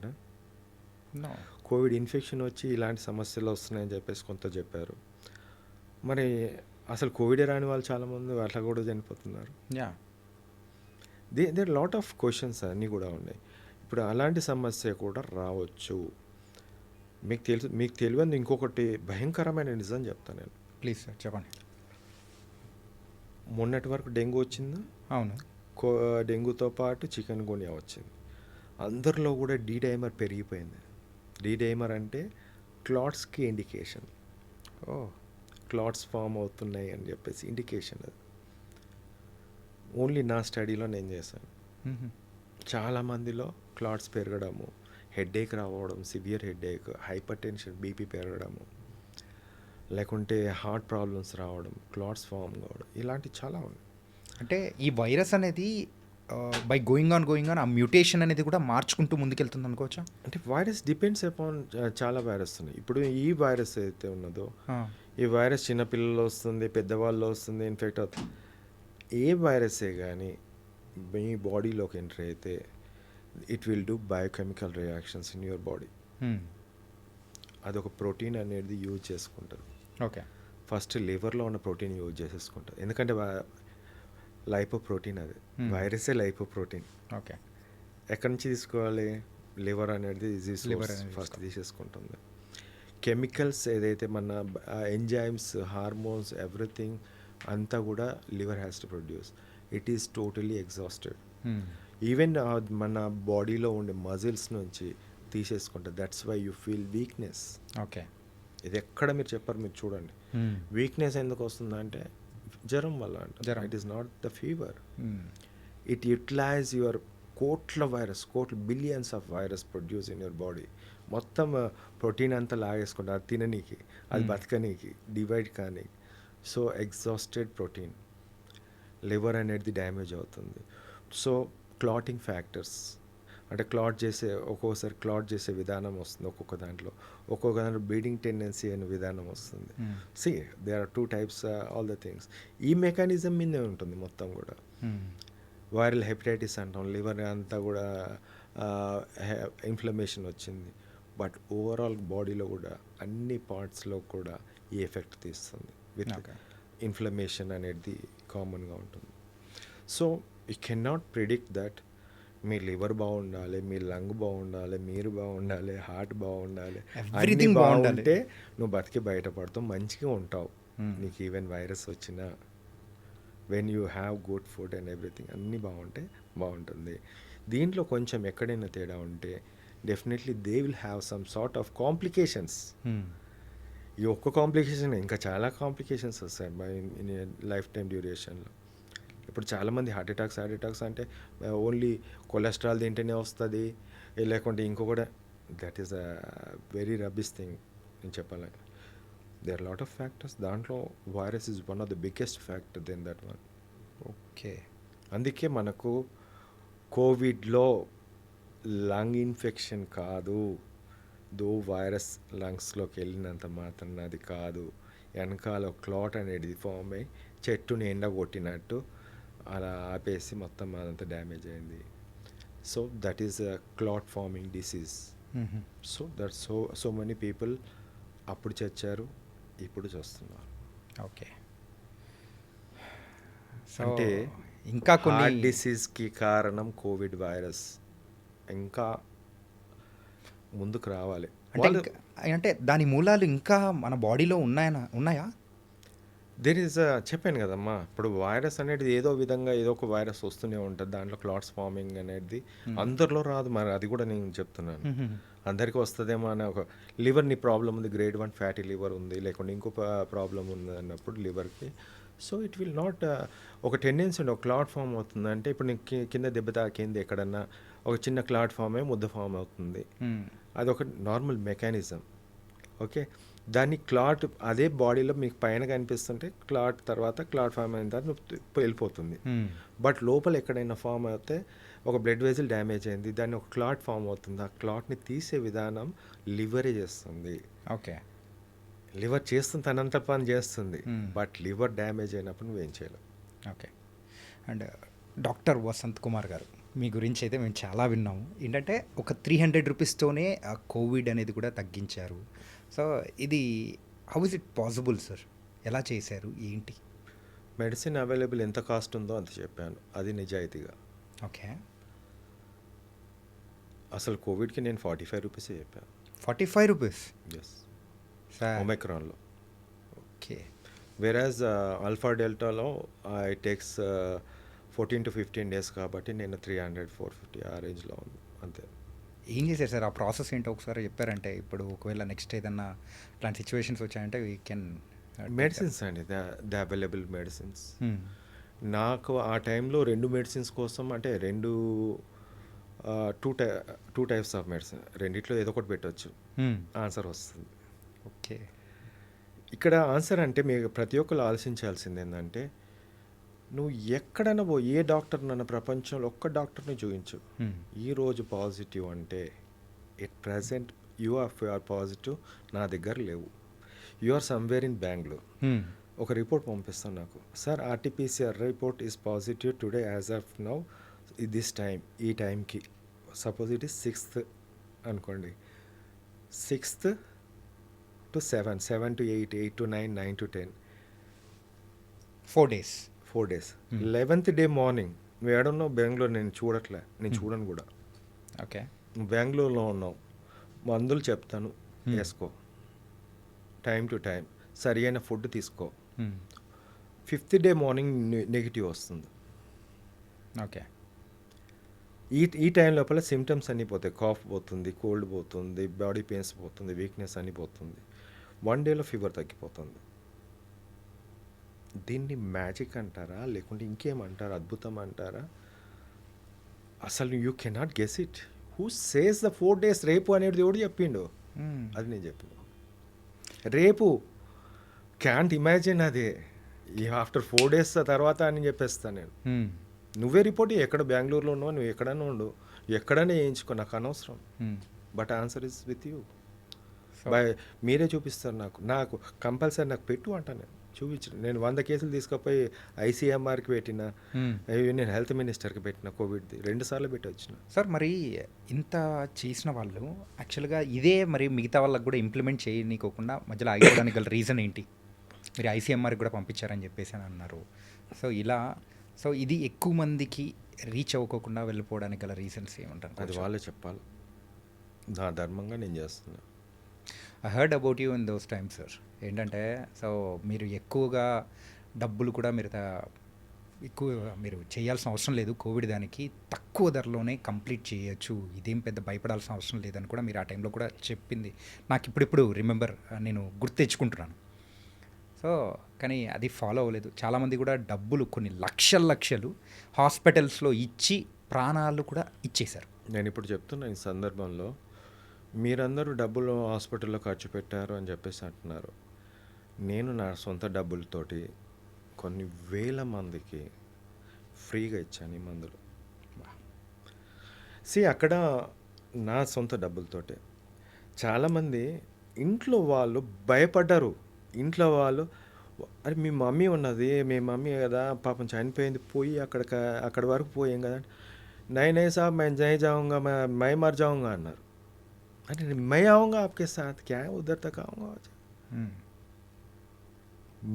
కోవిడ్ ఇన్ఫెక్షన్ వచ్చి ఇలాంటి సమస్యలు వస్తున్నాయని చెప్పేసి కొంత చెప్పారు. మరి అసలు కోవిడే రాని వాళ్ళు చాలామంది అట్లా కూడా చనిపోతున్నారు. దేర్ లాట్ ఆఫ్ క్వశ్చన్స్ అన్నీ కూడా ఉన్నాయి. ఇప్పుడు అలాంటి సమస్య కూడా రావచ్చు. మీకు తెలియదు ఇంకొకటి భయంకరమైన నిజం చెప్తాను నేను. ప్లీజ్ సార్ చెప్పండి. మొన్నటి వరకు డెంగ్యూ వచ్చిందా? అవును. డెంగ్యూతో పాటు చికెన్ గున్యా వచ్చింది. అందరిలో కూడా డైమర్ పెరిగిపోయింది. డైమర్ అంటే క్లాట్స్కి ఇండికేషన్. క్లాట్స్ ఫామ్ అవుతున్నాయి అని చెప్పేసి ఇండికేషన్. అది ఓన్లీ నా స్టడీలో నేను చేశాను. చాలామందిలో క్లాట్స్ పెరగడము, హెడేక్ రావడం, severe headache, hypertension, BP పెరగడము, లేకుంటే హార్ట్ ప్రాబ్లమ్స్ రావడం, క్లాట్స్ ఫామ్ కావడం, ఇలాంటివి చాలా ఉన్నాయి. అంటే ఈ వైరస్ అనేది బై గోయింగ్ ఆన్ ఆ మ్యూటేషన్ అనేది కూడా మార్చుకుంటూ ముందుకెళ్తుంది అనుకోవచ్చా? అంటే వైరస్ డిపెండ్స్ అపాన్ చాలా వైరస్ ఉన్నాయి. ఇప్పుడు ఈ వైరస్ అయితే ఉన్నదో, ఈ వైరస్ చిన్నపిల్లల్లో వస్తుంది, పెద్దవాళ్ళు వస్తుంది, ఇన్ఫెక్ట్ అవుతుంది. ఏ వైరసే కానీ మీ బాడీలోకి ఎంటర్ అయితే it will do biochemical reactions in your body. అదొక ప్రోటీన్ అనేది యూజ్ చేసుకుంటుంది. ఓకే, ఫస్ట్ లివర్లో ఉన్న ప్రోటీన్ యూజ్ చేసేసుకుంటుంది. ఎందుకంటే లైపో ప్రోటీన్, అది వైరసే లైపో ప్రోటీన్. ఓకే, ఎక్కడి నుంచి తీసుకోవాలి? లివర్ అనేది ఫస్ట్ తీసేసుకుంటుంది. కెమికల్స్ ఏదైతే మన ఎంజైమ్స్, హార్మోన్స్, ఎవ్రీథింగ్ అంతా కూడా liver has to produce. It is totally exhausted. Even మన బాడీలో ఉండే మజిల్స్ నుంచి తీసేసుకుంటుంది. That's why you feel weakness. Okay, ఇది ఎక్కడ మీరు చెప్పారు, మీరు చూడండి. వీక్నెస్ ఎందుకు వస్తుందంటే జ్వరం వల్ల అంట. It is not the fever. It utilize your కోట్ల billions of virus produce in your body. మొత్తం ప్రోటీన్ అంతా లాగేసుకుంటారు, అది తిననీకి, అది బతకనీకి, డివైడ్ కానీ. సో ఎగ్జాస్టెడ్ ప్రోటీన్, లివర్ అనేది డ్యామేజ్ అవుతుంది. సో క్లాటింగ్ ఫ్యాక్టర్స్, అంటే ఒక్కొక్కసారి క్లాట్ చేసే విధానం వస్తుంది. ఒక్కొక్క దాంట్లో బ్లీడింగ్ టెండెన్సీ అనే విధానం వస్తుంది. See they are 2 types, all the things. ఈ మెకానిజం మీదే ఉంటుంది మొత్తం కూడా. వైరల్ హెపటైటిస్ అంటాం, లివర్ అంతా కూడా ఇన్ఫ్లమేషన్ వచ్చింది. బట్ ఓవరాల్ బాడీలో కూడా అన్ని పార్ట్స్లో కూడా ఈ ఎఫెక్ట్ తీస్తుంది. విత్ ఇన్ఫ్లమేషన్ అనేది కామన్గా ఉంటుంది. So you can not predict that me liver బాగుండాలి, మీ లంగ్ బాగుండాలి, మీరు బాగుండాలి, హార్ట్ బాగుండాలి, అన్నీ Everything బాగుండాలి. బాగుంటే నువ్వు బతికి బయటపడతావు, మంచిగా ఉంటావు. నీకు ఈవెన్ వైరస్ వచ్చినా when you have good food and everything అన్నీ బాగుంటే బాగుంటుంది. దీంట్లో కొంచెం ఎక్కడైనా తేడా ఉంటే definitely they will have some sort of complications. ఈ ఒక్క కాంప్లికేషన్ ఇంకా చాలా కాంప్లికేషన్స్ వస్తాయి లైఫ్ టైం డ్యూరేషన్లో. ఇప్పుడు చాలామంది హార్ట్ అటాక్స్ అంటే ఓన్లీ కొలెస్ట్రాల్ తింటేనే వస్తుంది, లేకుంటే ఇంకొకటి. That is a very rubbish thing నేను చెప్పాలి. There are lot of factors. దాంట్లో virus is one of the biggest factor then that one. Okay. అందుకే మనకు కోవిడ్లో లంగ్ ఇన్ఫెక్షన్ కాదు, వైరస్ లంగ్స్లోకి వెళ్ళినంత మాత్రం అది కాదు, వెనకాల క్లాట్ అనేది ఫామ్ అయ్యి చెట్టుని ఎండగొట్టినట్టు అలా ఆపేసి మొత్తం అదంతా డ్యామేజ్ అయింది. So that is a clot farming disease. So that so many people అప్పుడు చచ్చారు, ఇప్పుడు చూస్తున్నారు. ఓకే. సో అంటే ఇంకా హార్ట్ కొన్ని డిసీజ్కి కారణం కోవిడ్ వైరస్. ఇంకా ముందుకు రావాలి. అంటే అంటే దాని మూలాలు ఇంకా మన బాడీలో ఉన్నాయా? దేర్ ఈజ్ చెప్పాను కదమ్మా, ఇప్పుడు వైరస్ అనేది ఏదో విధంగా ఏదో ఒక వైరస్ వస్తూనే ఉంటుంది. దాంట్లో క్లాట్స్ ఫార్మింగ్ అనేది అందరిలో రాదు, మరి అది కూడా నేను చెప్తున్నాను. అందరికీ వస్తుందేమో అని ఒక లివర్ని ప్రాబ్లం ఉంది, గ్రేడ్ 1 ఫ్యాటీ లివర్ ఉంది, లేకుంటే ఇంకో ప్రాబ్లం ఉంది అన్నప్పుడు లివర్కి. సో ఇట్ విల్ నాట్ ఒక టెండెన్సీ ఉండి ఒక క్లాట్ ఫామ్ అవుతుంది అంటే, ఇప్పుడు నీకు కింద దెబ్బ తాకింది ఎక్కడన్నా, ఒక చిన్న క్లాట్ ఫామ్ అయ్యి ముద్ద ఫామ్ అవుతుంది. అదొక నార్మల్ మెకానిజం. ఓకే, దాన్ని క్లాట్ అదే బాడీలో మీకు పైన కనిపిస్తుంటే క్లాట్ తర్వాత క్లాట్ ఫామ్ అయిన తర్వాత వెళ్ళిపోతుంది. బట్ లోపల ఎక్కడైనా ఫామ్ అయితే ఒక బ్లడ్ వెజల్ డ్యామేజ్ అయింది, దాన్ని ఒక క్లాట్ ఫామ్ అవుతుంది. ఆ క్లాట్ని తీసే విధానం లివరే చేస్తుంది. ఓకే. లివర్ చేస్తుంది, తనంత పని చేస్తుంది. బట్ లివర్ డ్యామేజ్ అయినప్పుడు నువ్వేం చేయలేవు. Okay. And doctor Vasanth Kumar గారు, మీ గురించి అయితే మేము చాలా విన్నాము. ఏంటంటే ఒక 300 రూపీస్తోనే ఆ కోవిడ్ అనేది కూడా తగ్గించారు. సో ఇది how is it possible sir? ఎలా చేశారు, ఏంటి? మెడిసిన్ అవైలబుల్ ఎంత కాస్ట్ ఉందో అంత చెప్పాను, అది నిజాయితీగా. ఓకే. అసలు కోవిడ్కి నేను 45 రూపీసే చెప్పాను. 45 రూపీస్? Yes, sir. ఒమైక్రాన్లో. ఓకే. వెరాజ్ ఆల్ఫా డెల్టాలో ఇట్ టేక్స్ 14 to 15 days కాబట్టి నేను 300, 450 ఆ రేంజ్లో ఉంది అంతే. ఏం చేశారు సార్? ఆ ప్రాసెస్ ఏంటో ఒకసారి చెప్పారంటే, ఇప్పుడు ఒకవేళ నెక్స్ట్ ఏదన్నా ఇట్లాంటి సిచ్యువేషన్స్ వచ్చాయంటే వీ కెన్. మెడిసిన్స్ అండి, ద అవైలబుల్ మెడిసిన్స్. నాకు ఆ టైంలో 2 మెడిసిన్స్ కోసం అంటే టూ టైప్స్ ఆఫ్ మెడిసిన్, రెండిట్లో ఏదో ఒకటి పెట్టవచ్చు, ఆన్సర్ వస్తుంది. ఓకే. ఇక్కడ ఆన్సర్ అంటే మీరు ప్రతి ఒక్కరు ఆలోచించాల్సింది ఏంటంటే, నువ్వు ఎక్కడైనా ఏ డాక్టర్ నన్ను ప్రపంచంలో ఒక్క డాక్టర్ని చూపించు, ఈరోజు పాజిటివ్ అంటే at present you are positive నా దగ్గర లేవు, you are somewhere in Bengaluru. ఒక రిపోర్ట్ పంపిస్తాను నాకు, sir RTPCR report is positive today as of now this time, ఈ టైంకి. సపోజ్ ఇట్ ఈస్ 6th అనుకోండి, 6th to 7, 7 to 8, 8 to 9, 9 to 10, 4 days. 4 days. 11th day morning నువ్వు ఏడున్నావు? బెంగళూరు. నేను చూడను కూడా. ఓకే. నువ్వు బెంగళూరులో ఉన్నావు, మందులు చెప్తాను వేసుకో, టైం టు టైం సరి అయిన ఫుడ్ తీసుకో. 5th డే మార్నింగ్ నెగిటివ్ వస్తుంది. ఓకే. ఈ టైం లోపల సిమ్టమ్స్ అన్నీ పోతాయి, కాఫ్ పోతుంది, కోల్డ్ పోతుంది, బాడీ పెయిన్స్ పోతుంది, వీక్నెస్ అన్నీ పోతుంది. 1 డేలో ఫీవర్ తగ్గిపోతుంది. దీన్ని మ్యాజిక్ అంటారా, లేకుంటే ఇంకేమంటారా, అద్భుతం అంటారా? అసలు you cannot guess it. Who says the 4 days? రేపు అనేది ఎవడు చెప్పిండు? అది నేను చెప్పిన రేపు. క్యాంట్ ఇమాజిన్ అది ఆఫ్టర్ 4 days తర్వాత అని చెప్పేస్తాను నేను. నువ్వే రిపోర్ట్, ఎక్కడ బెంగళూరులో ఉన్నావు, నువ్వు ఎక్కడైనా ఉండు, ఎక్కడైనా వేయించుకో, నాకు అనవసరం. But answer is with you. మీరే చూపిస్తారు నాకు కంపల్సరీ నాకు పెట్టు అంటా. నేను చూపించిన, నేను 100 కేసులు తీసుకుపోయి ICMRకి పెట్టిన, నేను హెల్త్ మినిస్టర్కి పెట్టిన, కోవిడ్ది 2 సార్లు పెట్టి వచ్చిన. సార్ మరి ఇంత చేసిన వాళ్ళు యాక్చువల్గా ఇదే మరి మిగతా వాళ్ళకి కూడా ఇంప్లిమెంట్ చేయనీకోకుండా మధ్యలో ఆగిపోవడానికి గల రీజన్ ఏంటి? మీరు ICMRకి కూడా పంపించారని చెప్పేసి అని అన్నారు. సో ఇది ఎక్కువ మందికి రీచ్ అవ్వకోకుండా వెళ్ళిపోవడానికి గల రీజన్స్ ఏమంటారు? అది వాళ్ళే చెప్పాలి. నా ధర్మంగా నేను చేస్తున్నా. I heard about you in those times sir. ఏంటంటే సో మీరు ఎక్కువగా డబ్బులు కూడా ఎక్కువ మీరు చేయాల్సిన అవసరం లేదు కోవిడ్ దానికి, తక్కువ ధరలోనే కంప్లీట్ చేయొచ్చు, ఇదేం పెద్ద భయపడాల్సిన అవసరం లేదని కూడా మీరు ఆ టైంలో కూడా చెప్పింది నాకు ఇప్పుడిప్పుడు రిమెంబర్, నేను గుర్తు తెచ్చుకుంటున్నాను. సో కానీ అది ఫాలో అవ్వలేదు. చాలామంది కూడా డబ్బులు కొన్ని లక్షలు హాస్పిటల్స్లో ఇచ్చి ప్రాణాలు కూడా ఇచ్చేశారు. నేను ఇప్పుడు చెప్తున్నా ఈ సందర్భంలో, మీరందరూ డబ్బులు హాస్పిటల్లో ఖర్చు పెట్టారు అని చెప్పేసి అంటున్నారు. నేను నా సొంత డబ్బులతోటి కొన్ని వేల మందికి ఫ్రీగా ఇచ్చాను ఈ మందులు. అక్కడ నా సొంత డబ్బులతోటే చాలామంది ఇంట్లో వాళ్ళు భయపడ్డారు. ఇంట్లో వాళ్ళు, అరే మీ మమ్మీ ఉన్నది, మీ మమ్మీ కదా పాపం చనిపోయింది, పోయి అక్కడి వరకు పోయాం కదా, నై సాబ్ मैं नहीं जाऊँगा, मैं मर जाऊँगा అన్నారు. అంటే मैं आऊँगा आपके साथ, क्या उधर तक आऊँगा.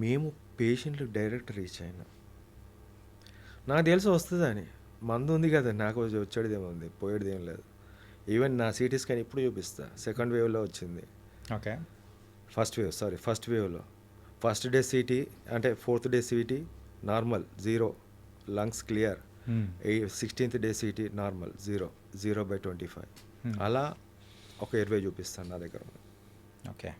మేము పేషెంట్లు డైరెక్ట్ రీచ్ అయినా. నాకు తెలిసి వస్తుందని, మందు ఉంది కదా, నాకు వచ్చేదేముంది, పోయేదేం లేదు. ఈవెన్ నా సిటీ స్కాన్ ఇప్పుడు చూపిస్తా, సెకండ్ వేవ్లో వచ్చింది. ఓకే, ఫస్ట్ వేవ్లో ఫస్ట్ డే సిటీ అంటే 4th day CT normal 0, lungs clear. 16th day CT normal 0/25. అలా ఒక 20 చూపిస్తాను నా దగ్గర. ఓకే,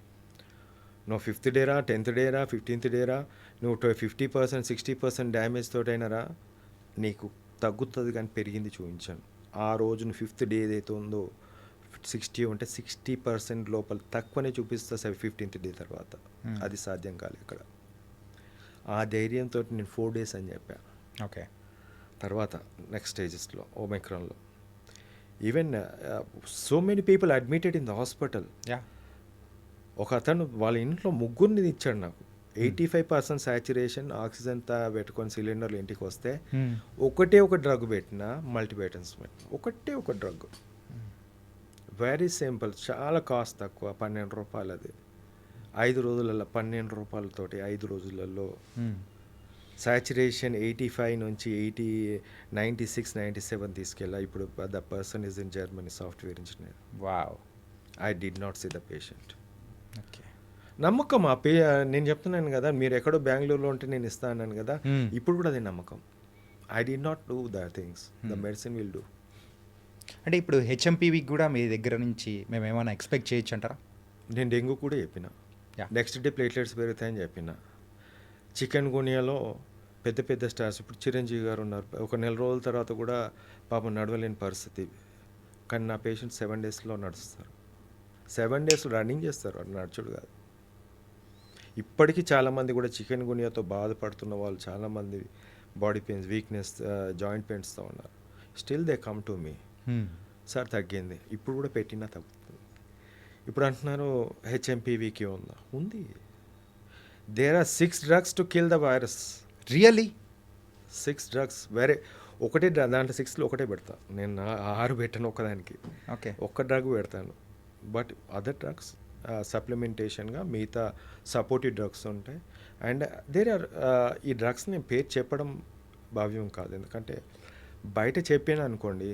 నువ్వు 5th డేరా, 10th డేరా, 15th డేరా, నువ్వు 50%, 60% డ్యామేజ్ తోటైనారా, నీకు తగ్గుతుంది కానీ పెరిగింది చూపించాను. ఆ రోజు నువ్వు 5th డే ఏదైతే ఉందో 60 ఉంటే 60% లోపల తక్కువనే చూపిస్తా 15th డే తర్వాత. అది సాధ్యం కాలేదు ఇక్కడ. ఆ ధైర్యంతో నేను 4 days అని చెప్పాను. ఓకే, తర్వాత నెక్స్ట్ స్టేజెస్లో ఓమైక్రాన్లో even so many people admitted in the hospital. ఒక అతను వాళ్ళ ఇంట్లో ముగ్గురిని ఇచ్చాడు నాకు. 85% సాచురేషన్, ఆక్సిజన్తో పెట్టుకొని సిలిండర్లు ఇంటికి వస్తే ఒకటే ఒక డ్రగ్ పెట్టిన, మల్టీబయాటిక్స్ పెట్టిన, ఒకటే ఒక డ్రగ్. వెరీ సింపుల్, చాలా కాస్ట్ తక్కువ, 12 రూపాయలు. అది 5 రోజులలో 12 రూపాయలతోటి 5 రోజులలో సాచురేషన్ 85 నుంచి 96, 97 తీసుకెళ్ళా. ఇప్పుడు the person is in Germany, software engineer. Wow. I did not see the patient. Okay, నమ్మకం. నేను చెప్తున్నాను కదా, మీరు ఎక్కడో బెంగళూరులో ఉంటే నేను ఇస్తా అన్నాను కదా, ఇప్పుడు కూడా అదే నమ్మకం. I did not do the things, the medicine will do. అంటే ఇప్పుడు హెచ్ఎంపీవీకి కూడా మీ దగ్గర నుంచి మేము ఏమైనా ఎక్స్పెక్ట్ చేయొచ్చు అంటారా? నేను డెంగ్యూ కూడా చెప్పిన, నెక్స్ట్ డే ప్లేట్లెట్స్ పెరుగుతాయని చెప్పిన. చికెన్ గునియాలో పెద్ద పెద్ద స్టార్స్, ఇప్పుడు చిరంజీవి గారు ఉన్నారు, ఒక 1 రోజుల తర్వాత కూడా పాపం నడవలేని పరిస్థితి. కానీ నా పేషెంట్ 7 daysలో నడుస్తారు. 7 days రన్నింగ్ చేస్తారు, నడుచుడు కాదు. ఇప్పటికీ చాలామంది కూడా చికెన్ గునియాతో బాధపడుతున్న వాళ్ళు చాలామంది బాడీ పెయిన్స్, వీక్నెస్, జాయింట్ పెయిన్స్తో ఉన్నారు. Still they come to me, sir తగ్గింది, ఇప్పుడు కూడా పెట్టినా తగ్గుతుంది. ఇప్పుడు అంటున్నారు హెచ్ఎంపీవీకి ఉందా? ఉంది. There are 6 drugs to kill the virus. Really? 6 drugs. వేరే ఒకటే దాంట్లో 6లో ఒకటే పెడతా నేను, 6 పెట్టాను ఒకదానికి. ఓకే, ఒక్క డ్రగ్ పెడతాను. బట్ అదర్ డ్రగ్స్ సప్లిమెంటేషన్గా మిగతా సపోర్టివ్ డ్రగ్స్ ఉంటాయి. అండ్ దేర్ ఆర్ ఈ డ్రగ్స్ నేను పేరు చెప్పడం భావ్యం కాదు, ఎందుకంటే బయట చెప్పాను అనుకోండి,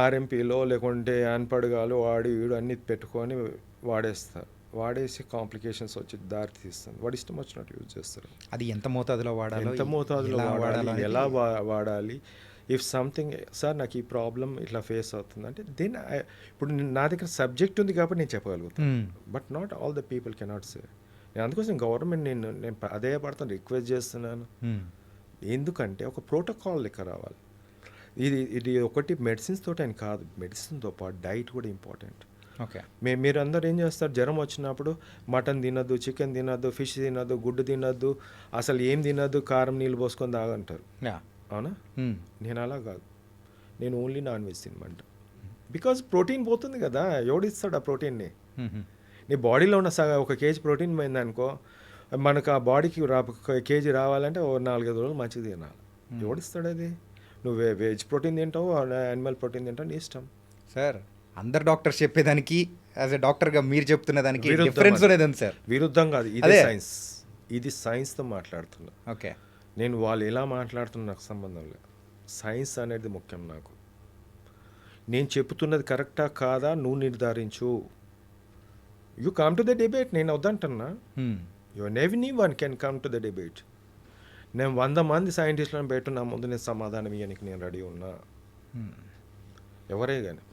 ఆర్ఎంపీలో లేకుంటే అన్పడగాలు వాడు వీడు అన్ని పెట్టుకొని వాడేసి కాంప్లికేషన్స్ వచ్చి దారి తీస్తుంది. వాడు ఇష్టం వచ్చినట్టు యూజ్ చేస్తారు. అది ఎంత మోతాదులో వాడాలి, ఎలా వాడాలి. ఇఫ్ సంథింగ్, సార్ నాకు ఈ ప్రాబ్లం ఇట్లా ఫేస్ అవుతుంది అంటే, దెన్ ఇప్పుడు నా దగ్గర సబ్జెక్ట్ ఉంది కాబట్టి నేను చెప్పగలుగుతాను. But not all the people cannot say. నేను అందుకోసం గవర్నమెంట్ నేను అదే పడతాను, రిక్వెస్ట్ చేస్తున్నాను. ఎందుకంటే ఒక ప్రోటోకాల్ లెక్క రావాలి. ఇది ఒకటి మెడిసిన్స్ తోటి అని కాదు, మెడిసిన్తో పాటు డైట్ కూడా ఇంపార్టెంట్. ఓకే, మీరు అందరు ఏం చేస్తారు, జ్వరం వచ్చినప్పుడు మటన్ తినద్దు, చికెన్ తినద్దు, ఫిష్ తినద్దు, గుడ్డు తినద్దు, అసలు ఏం తినద్దు, కారం నీళ్ళు పోసుకొని తాగంటారు. అవునా? నేను అలా కాదు, నేను ఓన్లీ నాన్ వెజ్ తినమంట. బికాజ్ ప్రోటీన్ పోతుంది కదా, ఎవడిస్తాడు ఆ ప్రోటీన్ని? నీ బాడీలో ఉన్న 1 kg ప్రోటీన్ పోయిందనుకో, మనకు ఆ బాడీకి 1 kg రావాలంటే 4-5 రోజులు మంచిగా తినాలి. ఎవడిస్తాడు అది? నువ్వు వెజ్ ప్రోటీన్ తింటావు, యానిమల్ ప్రోటీన్ తింటావు, నీ ఇష్టం. సార్ అందరు డాక్టర్స్ చెప్పేదానికి యాజ్ ఎ డాక్టర్గా మీరు చెప్తున్న దానికి డిఫరెన్స్ అనేది ఉంది సార్. విరుద్ధం కాదు, ఇది సైన్స్. ఇది సైన్స్తో మాట్లాడుతున్నా. ఓకే, నేను వాళ్ళు ఎలా మాట్లాడుతున్నా నాకు సంబంధం లేదు. సైన్స్ అనేది ముఖ్యం నాకు. నేను చెప్తున్నది కరెక్టా కాదా నువ్వు నిర్ధారించు. You come to the debate, నేను వద్దంటున్నా. Any one can come to the debate. నేను 100 మంది సైంటిస్టులను పెట్టు నా ముందు నేను సమాధానం ఇవ్వడానికి నేను రెడీ ఉన్నా. ఎవరే కానీ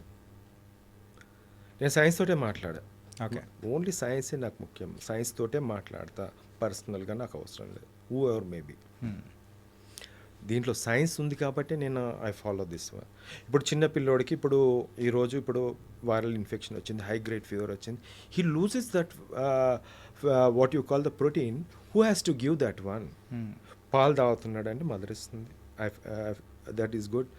నేను సైన్స్ తోటే మాట్లాడా. ఓకే. ఓన్లీ సైన్సే నాకు ముఖ్యం. సైన్స్ తోటే మాట్లాడతా. పర్సనల్గా నాకు అవసరం లేదు. Who ever maybe. దీంట్లో సైన్స్ ఉంది కాబట్టి నేను ఐ ఫాలో దిస్ వన్. ఇప్పుడు చిన్న పిల్లోడికి ఇప్పుడు వైరల్ ఇన్ఫెక్షన్ వచ్చింది, హై గ్రేడ్ ఫీవర్ వచ్చింది. He loses that what you call the protein. Who has to give that one? పాలు తాగుతున్నాడు అంటే మదర్ ఇస్తుంది. That is good.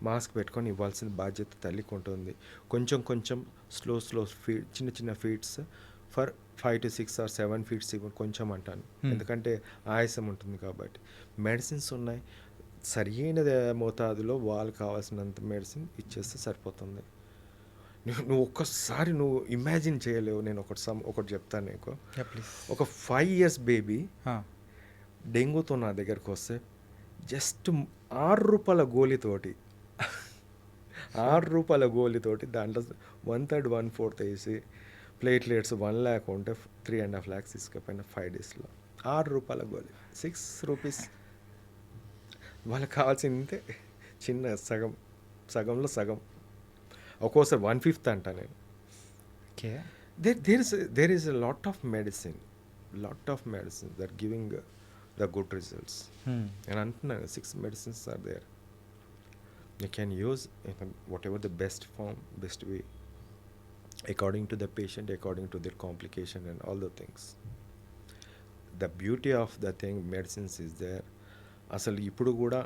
మాస్క్ పెట్టుకొని ఇవ్వాల్సిన బాధ్యత తల్లికి ఉంటుంది. కొంచెం స్లో ఫీడ్, చిన్న feeds for 5 to 6 or 7 feeds ఇవ్వండి. కొంచెం అంటాను, ఎందుకంటే ఆయాసం ఉంటుంది కాబట్టి. మెడిసిన్స్ ఉన్నాయి, సరైన మోతాదులో వాళ్ళకి కావాల్సినంత మెడిసిన్ ఇచ్చేస్తే సరిపోతుంది. నువ్వు ఒక్కసారి నువ్వు ఇమాజిన్ చేయలేవు. నేను ఒకటి చెప్తాను నీకు. ఒక 5 years బేబీ డెంగ్యూతో నా దగ్గరకు వస్తే జస్ట్ 6 రూపాయల గోళీతోటి 6 రూపాయల గోళీతోటి దాంట్లో 1/3 1/4 వేసి ప్లేట్లెట్స్ 1 lakh ఉంటే 3.5 lakhs తీసుకుపోయిన 5 daysలో. 6 రూపాయల గోళీ, 6 rupees. వాళ్ళకి కావాల్సిందే చిన్న సగంలో సగం, ఒక్కోసారి 1/5 అంట నేను. Okay. there is a lot of medicine that giving the good results. నేను అంటున్నాను 6 medicines are there. You can use whatever the best form, best way, according to the patient, according to their complication and all the things. The beauty of the thing, medicines is there. అసలు ఇప్పుడు కూడా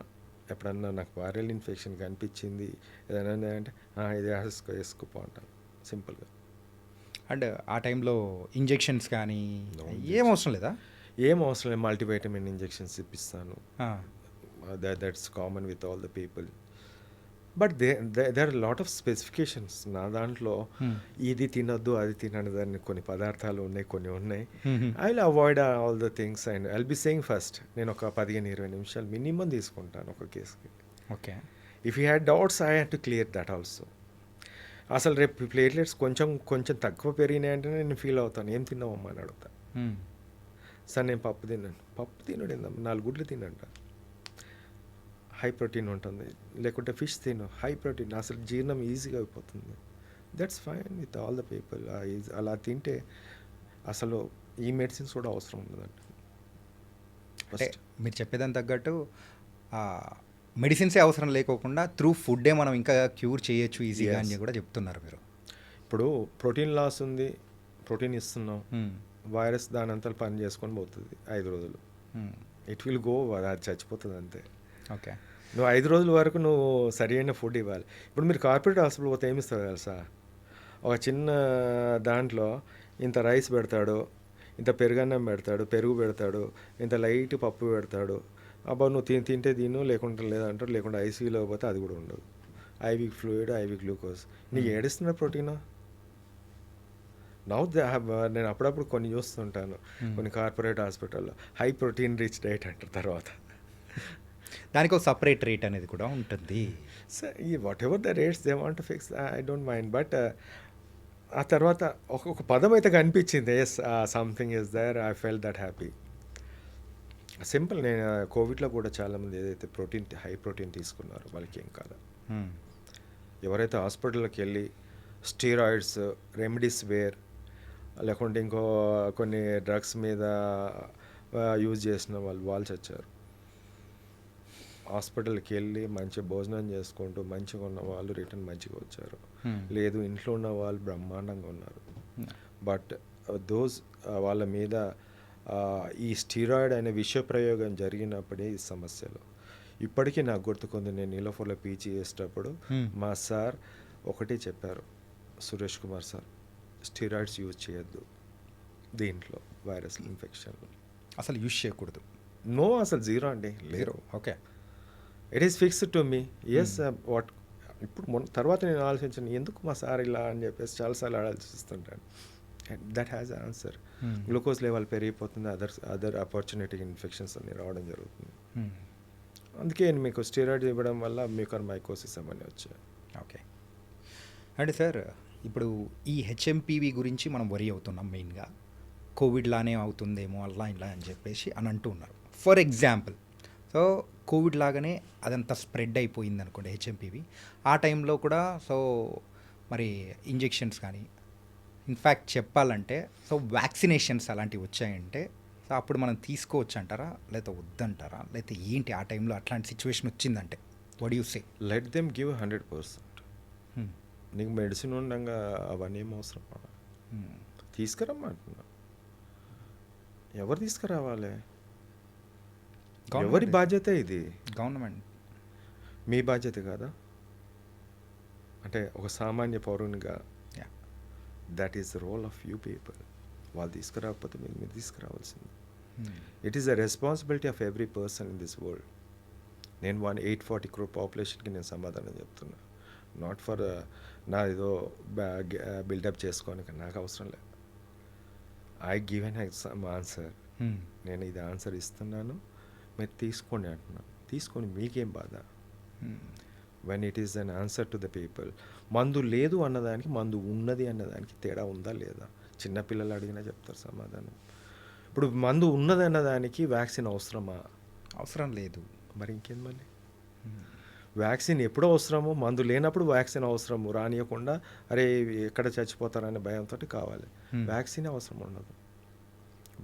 ఎప్పుడన్నా నాకు viral infection కనిపించింది ఏదైనా అంటే ఇది వేసుకోపో అంటాను సింపుల్గా. అండ్ ఆ టైంలో ఇంజెక్షన్స్ కానీ ఏం అవసరం లేదా? ఏం అవసరం లేదు. మల్టీవైటమిన్ ఇంజెక్షన్స్ ఇప్పిస్తాను. That's common with all the people. But there are lot of specifications. నా దాంట్లో ఇది తినొద్దు అది తినదు అని కొన్ని పదార్థాలు ఉన్నాయి, కొన్ని ఉన్నాయి. I will avoid all the things and I'll be saying first. నేను ఒక 15-20 నిమిషాలు మినిమం తీసుకుంటాను ఒక కేసుకి. Okay. If you had doubts I had to clear that also. అసలు రేపు ప్లేట్లెట్స్ కొంచెం తక్కువ పెరిగినాయంటే నేను ఫీల్ అవుతాను. ఏం తిన్నావమ్మా అని అడుగుతా. సార్ నేను పప్పు తిన్నాను. పప్పు తినడు, 4 గుడ్లు తినంట, హై ప్రోటీన్ ఉంటుంది. లేకుంటే ఫిష్ తిను, హై ప్రోటీన్, అసలు జీర్ణం ఈజీగా అయిపోతుంది. That's fine with all the people. అలా తింటే అసలు ఈ మెడిసిన్స్ కూడా అవసరం ఉండదంట. అంటే మీరు చెప్పేదాన్ని తగ్గట్టు మెడిసిన్సే అవసరం లేకోకుండా త్రూ ఫుడ్డే మనం ఇంకా క్యూర్ చేయొచ్చు ఈజీగా అని కూడా చెప్తున్నారు మీరు. ఇప్పుడు ప్రోటీన్ లాస్ ఉంది, ప్రోటీన్ ఇస్తున్నాం, వైరస్ దాని అంతా పని చేసుకొని పోతుంది 5 రోజులు. ఇట్ విల్ గో, అది చచ్చిపోతుంది అంతే. ఓకే. నువ్వు 5 రోజుల వరకు నువ్వు సరైన ఫుడ్ ఇవ్వాలి. ఇప్పుడు మీరు కార్పొరేట్ హాస్పిటల్ పోతే ఏమి ఇస్తారు తెలుసా? ఒక చిన్న దాంట్లో ఇంత రైస్ పెడతాడు, ఇంత పెరుగన్నం పెడతాడు, పెరుగు పెడతాడు, ఇంత లైట్ పప్పు పెడతాడు. అబ్బా నువ్వు తింటే తిను, లేకుంటే లేదంటారు. లేకుంటే ఐసీయూలో పోతే అది కూడా ఉండదు. Ivy fluid, ivy glucose. నీకు ఏడిస్తున్న ప్రోటీనా? నేను అప్పుడప్పుడు కొన్ని చూస్తుంటాను, కొన్ని కార్పొరేట్ హాస్పిటల్లో హై ప్రోటీన్ రిచ్ డైట్ అంటారు. తర్వాత దానికి ఒక సపరేట్ రేట్ అనేది కూడా ఉంటుంది. సో ఈ whatever the rates they want to fix, I don't mind. But ఆ తర్వాత ఒక పదం అయితే కనిపించింది, yes something is there, I fell that happy. Simple. నేను కోవిడ్లో కూడా చాలామంది ఏదైతే హై ప్రోటీన్ తీసుకున్నారో వాళ్ళకి ఏం కాదు. ఎవరైతే హాస్పిటల్కి వెళ్ళి స్టీరాయిడ్స్, రెమ్డెసివిర్ లేకుంటే ఇంకో కొన్ని డ్రగ్స్ మీద యూజ్ చేసిన వాళ్ళు చచ్చారు. హాస్పిటల్కి వెళ్ళి మంచి భోజనం చేసుకుంటూ మంచిగా ఉన్న వాళ్ళు రిటర్న్ మంచిగా వచ్చారు. లేదు, ఇంట్లో ఉన్న వాళ్ళు బ్రహ్మాండంగా ఉన్నారు. బట్ వాళ్ళ మీద ఈ స్టీరాయిడ్ అనే విష ప్రయోగం జరిగినప్పుడే ఈ సమస్యలు. ఇప్పటికీ నాకు గుర్తుకుంది, నేను నీలోఫర్లో పీజీ చేసేటప్పుడు మా సార్ ఒకటే చెప్పారు, Suresh Kumar sir, steroids use చేయొద్దు దీంట్లో వైరస్ ఇన్ఫెక్షన్లో. అసలు యూజ్ చేయకూడదు. నో, అసలు జీరో అండి, లేదు. Okay. It is fixed to me. Yes what ఇప్పుడు తర్వాత నేను ఆలోచించాను, ఎందుకు మా సార్ ఇలా అని చెప్పేసి చాలాసార్లు ఆలోచిస్తుంటాను. That has answer. Glucose level పెరిగిపోతుంది, అదర్ ఆపర్చునిటీ ఇన్ఫెక్షన్స్ అన్ని రావడం జరుగుతుంది. అందుకే మీకు స్టెరాయిడ్ ఇవ్వడం వల్ల మ్యూకర్మైకోసిస్ అవన్నీ వచ్చాయి. ఓకే. అంటే సార్ ఇప్పుడు ఈ హెచ్ఎంపీవి గురించి మనం వరి అవుతున్నాం మెయిన్గా. కోవిడ్ లానే అవుతుందేమో అలా ఇలా అని చెప్పేసి అని అంటూ ఉన్నారు. ఫర్ ఎగ్జాంపుల్, సో కోవిడ్ లాగానే అదంతా స్ప్రెడ్ అయిపోయింది అనుకోండి హెచ్ఎంపీవి. ఆ టైంలో కూడా సో మరి ఇంజెక్షన్స్ కానీ ఇన్ఫ్యాక్ట్ చెప్పాలంటే సో వ్యాక్సినేషన్స్ అలాంటివి వచ్చాయంటే సో అప్పుడు మనం తీసుకోవచ్చు అంటారా, లేకపోతే వద్దంటారా, లేకపోతే ఏంటి ఆ టైంలో అట్లాంటి సిచ్యువేషన్ వచ్చిందంటే what you say? Let them give 100%. నీకు మెడిసిన్ ఉండగా అవన్నీ ఏం అవసరం? తీసుకురమ్మంటున్నా. ఎవరు తీసుకురావాలి? ఎవరి బాధ్యత ఇది? గవర్నమెంట్. మీ బాధ్యత కాదా? అంటే ఒక సామాన్య పౌరునిగా that is the role of you people. వాళ్ళు తీసుకురాకపోతే మీరు తీసుకురావాల్సింది. It is the responsibility of every person in this world. నేను 840 crore పాపులేషన్కి నేను సమాధానం చెప్తున్నా. నాట్ ఫర్ నా ఏదో బిల్డప్ చేసుకోనికి నాకు అవసరం లేదు. I give an answer. నేను ఇది ఆన్సర్ ఇస్తున్నాను, మీరు తీసుకోండి అంటున్నాను. తీసుకొని మీకేం బాధ? When it is an answer to the people. మందు లేదు అన్నదానికి మందు ఉన్నది అన్నదానికి తేడా ఉందా లేదా? చిన్నపిల్లలు అడిగినా చెప్తారు సమాధానం. ఇప్పుడు మందు ఉన్నది అన్నదానికి వ్యాక్సిన్ అవసరమా? అవసరం లేదు. మరి ఇంకేం మళ్ళీ? వ్యాక్సిన్ ఎప్పుడో అవసరము, మందు లేనప్పుడు వ్యాక్సిన్ అవసరము. రానియకుండా అరే ఎక్కడ చచ్చిపోతారనే భయంతో కావాలి. వ్యాక్సిన్ అవసరం ఉండదు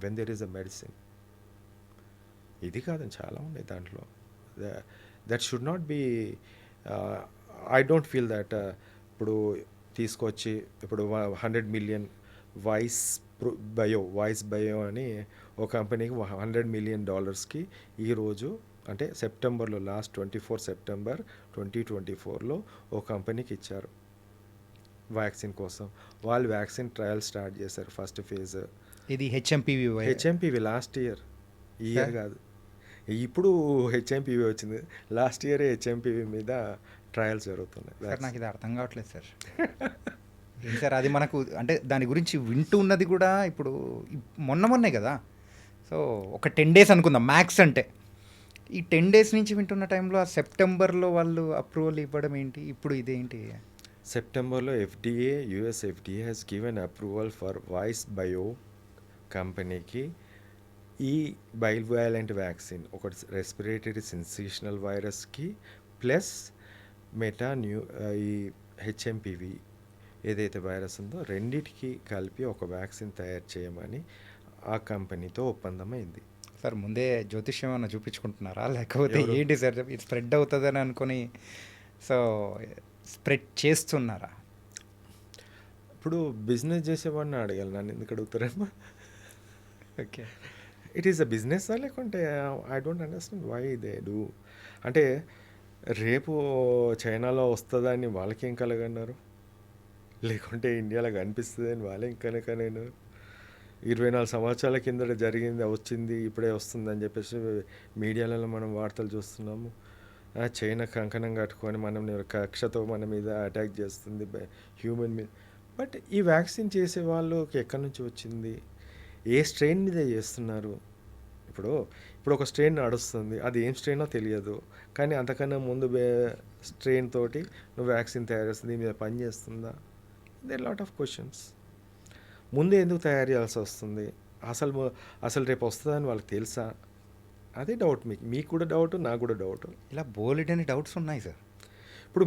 when there is a medicine. ఇది కాదని చాలా ఉన్నాయి దాంట్లో. That should not be. I don't feel that ఇప్పుడు తీసుకొచ్చి ఇప్పుడు 100 million వాయిస్ బయో అని ఒక కంపెనీకి $100 million ఈరోజు అంటే సెప్టెంబర్లో లాస్ట్ 24 September 2024లో ఒక కంపెనీకి ఇచ్చారు వ్యాక్సిన్ కోసం. వాళ్ళు వ్యాక్సిన్ ట్రయల్ స్టార్ట్ చేశారు ఫస్ట్ ఫేజ్. ఇది హెచ్ఎంపీవి లాస్ట్ ఇయర్, ఈ ఇయర్ కాదు. ఇప్పుడు హెచ్ఎంపీవి వచ్చింది. లాస్ట్ ఇయర్ హెచ్ఎంపీవి మీద ట్రయల్స్ జరుగుతున్నాయి. నాకు ఇది అర్థం కావట్లేదు సార్. ఏం సార్ అది మనకు అంటే దాని గురించి వింటూ ఉన్నది కూడా ఇప్పుడు మొన్నే కదా. సో ఒక 10 days అనుకుందాం మ్యాక్స్. అంటే ఈ 10 days నుంచి వింటున్న టైంలో ఆ సెప్టెంబర్లో వాళ్ళు అప్రూవల్ ఇవ్వడం ఏంటి? ఇప్పుడు ఇదేంటి? సెప్టెంబర్లో US FDA has given approval for voice bio కంపెనీకి ఈ బైవాలెంట్ వ్యాక్సిన్, ఒకటి రెస్పిరేటరీ సిన్సేషనల్ వైరస్కి ప్లస్ ఈ హెచ్ఎంపీవి ఏదైతే వైరస్ ఉందో రెండిటికి కలిపి ఒక వ్యాక్సిన్ తయారు చేయమని ఆ కంపెనీతో ఒప్పందమైంది. సార్ ముందే జ్యోతిష్యం ఏమన్నా చూపించుకుంటున్నారా, లేకపోతే ఏంటి సార్ ఇది స్ప్రెడ్ అవుతుందని అనుకొని సో స్ప్రెడ్ చేస్తున్నారా? ఇప్పుడు బిజినెస్ చేసేవాడిని అడగాలి, నన్ను ఎందుకు అడుగుతారేమో. Okay, it is a business లేకుంటే I don't understand why they do. అంటే రేపు చైనాలో వస్తుందని వాళ్ళకేం కలగన్నారు, లేకుంటే ఇండియాలో కనిపిస్తుంది అని వాళ్ళేం కనుకనేను. 24 సంవత్సరాల కిందట జరిగింది వచ్చింది ఇప్పుడే వస్తుందని చెప్పేసి మీడియాలలో మనం వార్తలు చూస్తున్నాము. చైనా కంకణం కట్టుకొని మనం కక్షతో మన మీద అటాక్ చేస్తుంది హ్యూమన్ మీద. బట్ ఈ వ్యాక్సిన్ చేసే వాళ్ళకి ఎక్కడి నుంచి వచ్చింది, ఏ స్ట్రెయిన్ మీద చేస్తున్నారు? ఇప్పుడు ఒక స్ట్రెయిన్ నడుస్తుంది, అది ఏం స్ట్రెయినో తెలియదు, కానీ అంతకన్నా ముందు స్ట్రెయిన్ తోటి నువ్వు వ్యాక్సిన్ తయారు చేస్తుంది, దీని మీద పని చేస్తుందా? There lot of questions. ముందే ఎందుకు తయారు చేయాల్సి వస్తుంది? అసలు రేపు వస్తుందని వాళ్ళకి తెలుసా? అదే డౌట్. మీకు కూడా డౌట్, నాకు కూడా డౌట్. ఇలా బోలెడని డౌట్స్ ఉన్నాయి సార్. ఇప్పుడు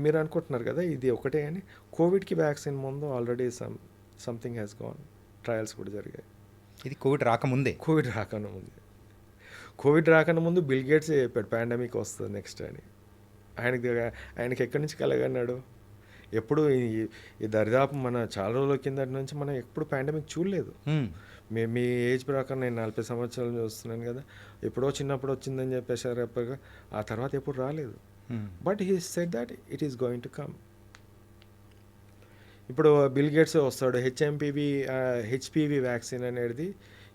మీరు అనుకుంటున్నారు కదా ఇది ఒకటే అని. కోవిడ్కి వ్యాక్సిన్ ముందు already something has gone, trials కూడా జరిగాయి. ఇది కోవిడ్ రాకముందే. కోవిడ్ రాకముందు బిల్ గేట్స్ చెప్పాడు పాండమిక్ వస్తుంది నెక్స్ట్ అని. ఆయనకి ఎక్కడి నుంచి కలగన్నాడు? ఎప్పుడు ఈ దరిదాపు మన చాలా రోజుల కిందటి నుంచి మనం ఎప్పుడు పాండమిక్ చూడలేదు. మీ ఏజ్ ప్రకారం నేను 40 సంవత్సరాలు చూస్తున్నాను కదా, ఎప్పుడో చిన్నప్పుడు వచ్చిందని చెప్పేసారు, ఆ తర్వాత ఎప్పుడు రాలేదు. But he said that it is going to come. ఇప్పుడు బిల్ గేట్స్ వస్తాడు, హెచ్పివి వ్యాక్సిన్ అనేది,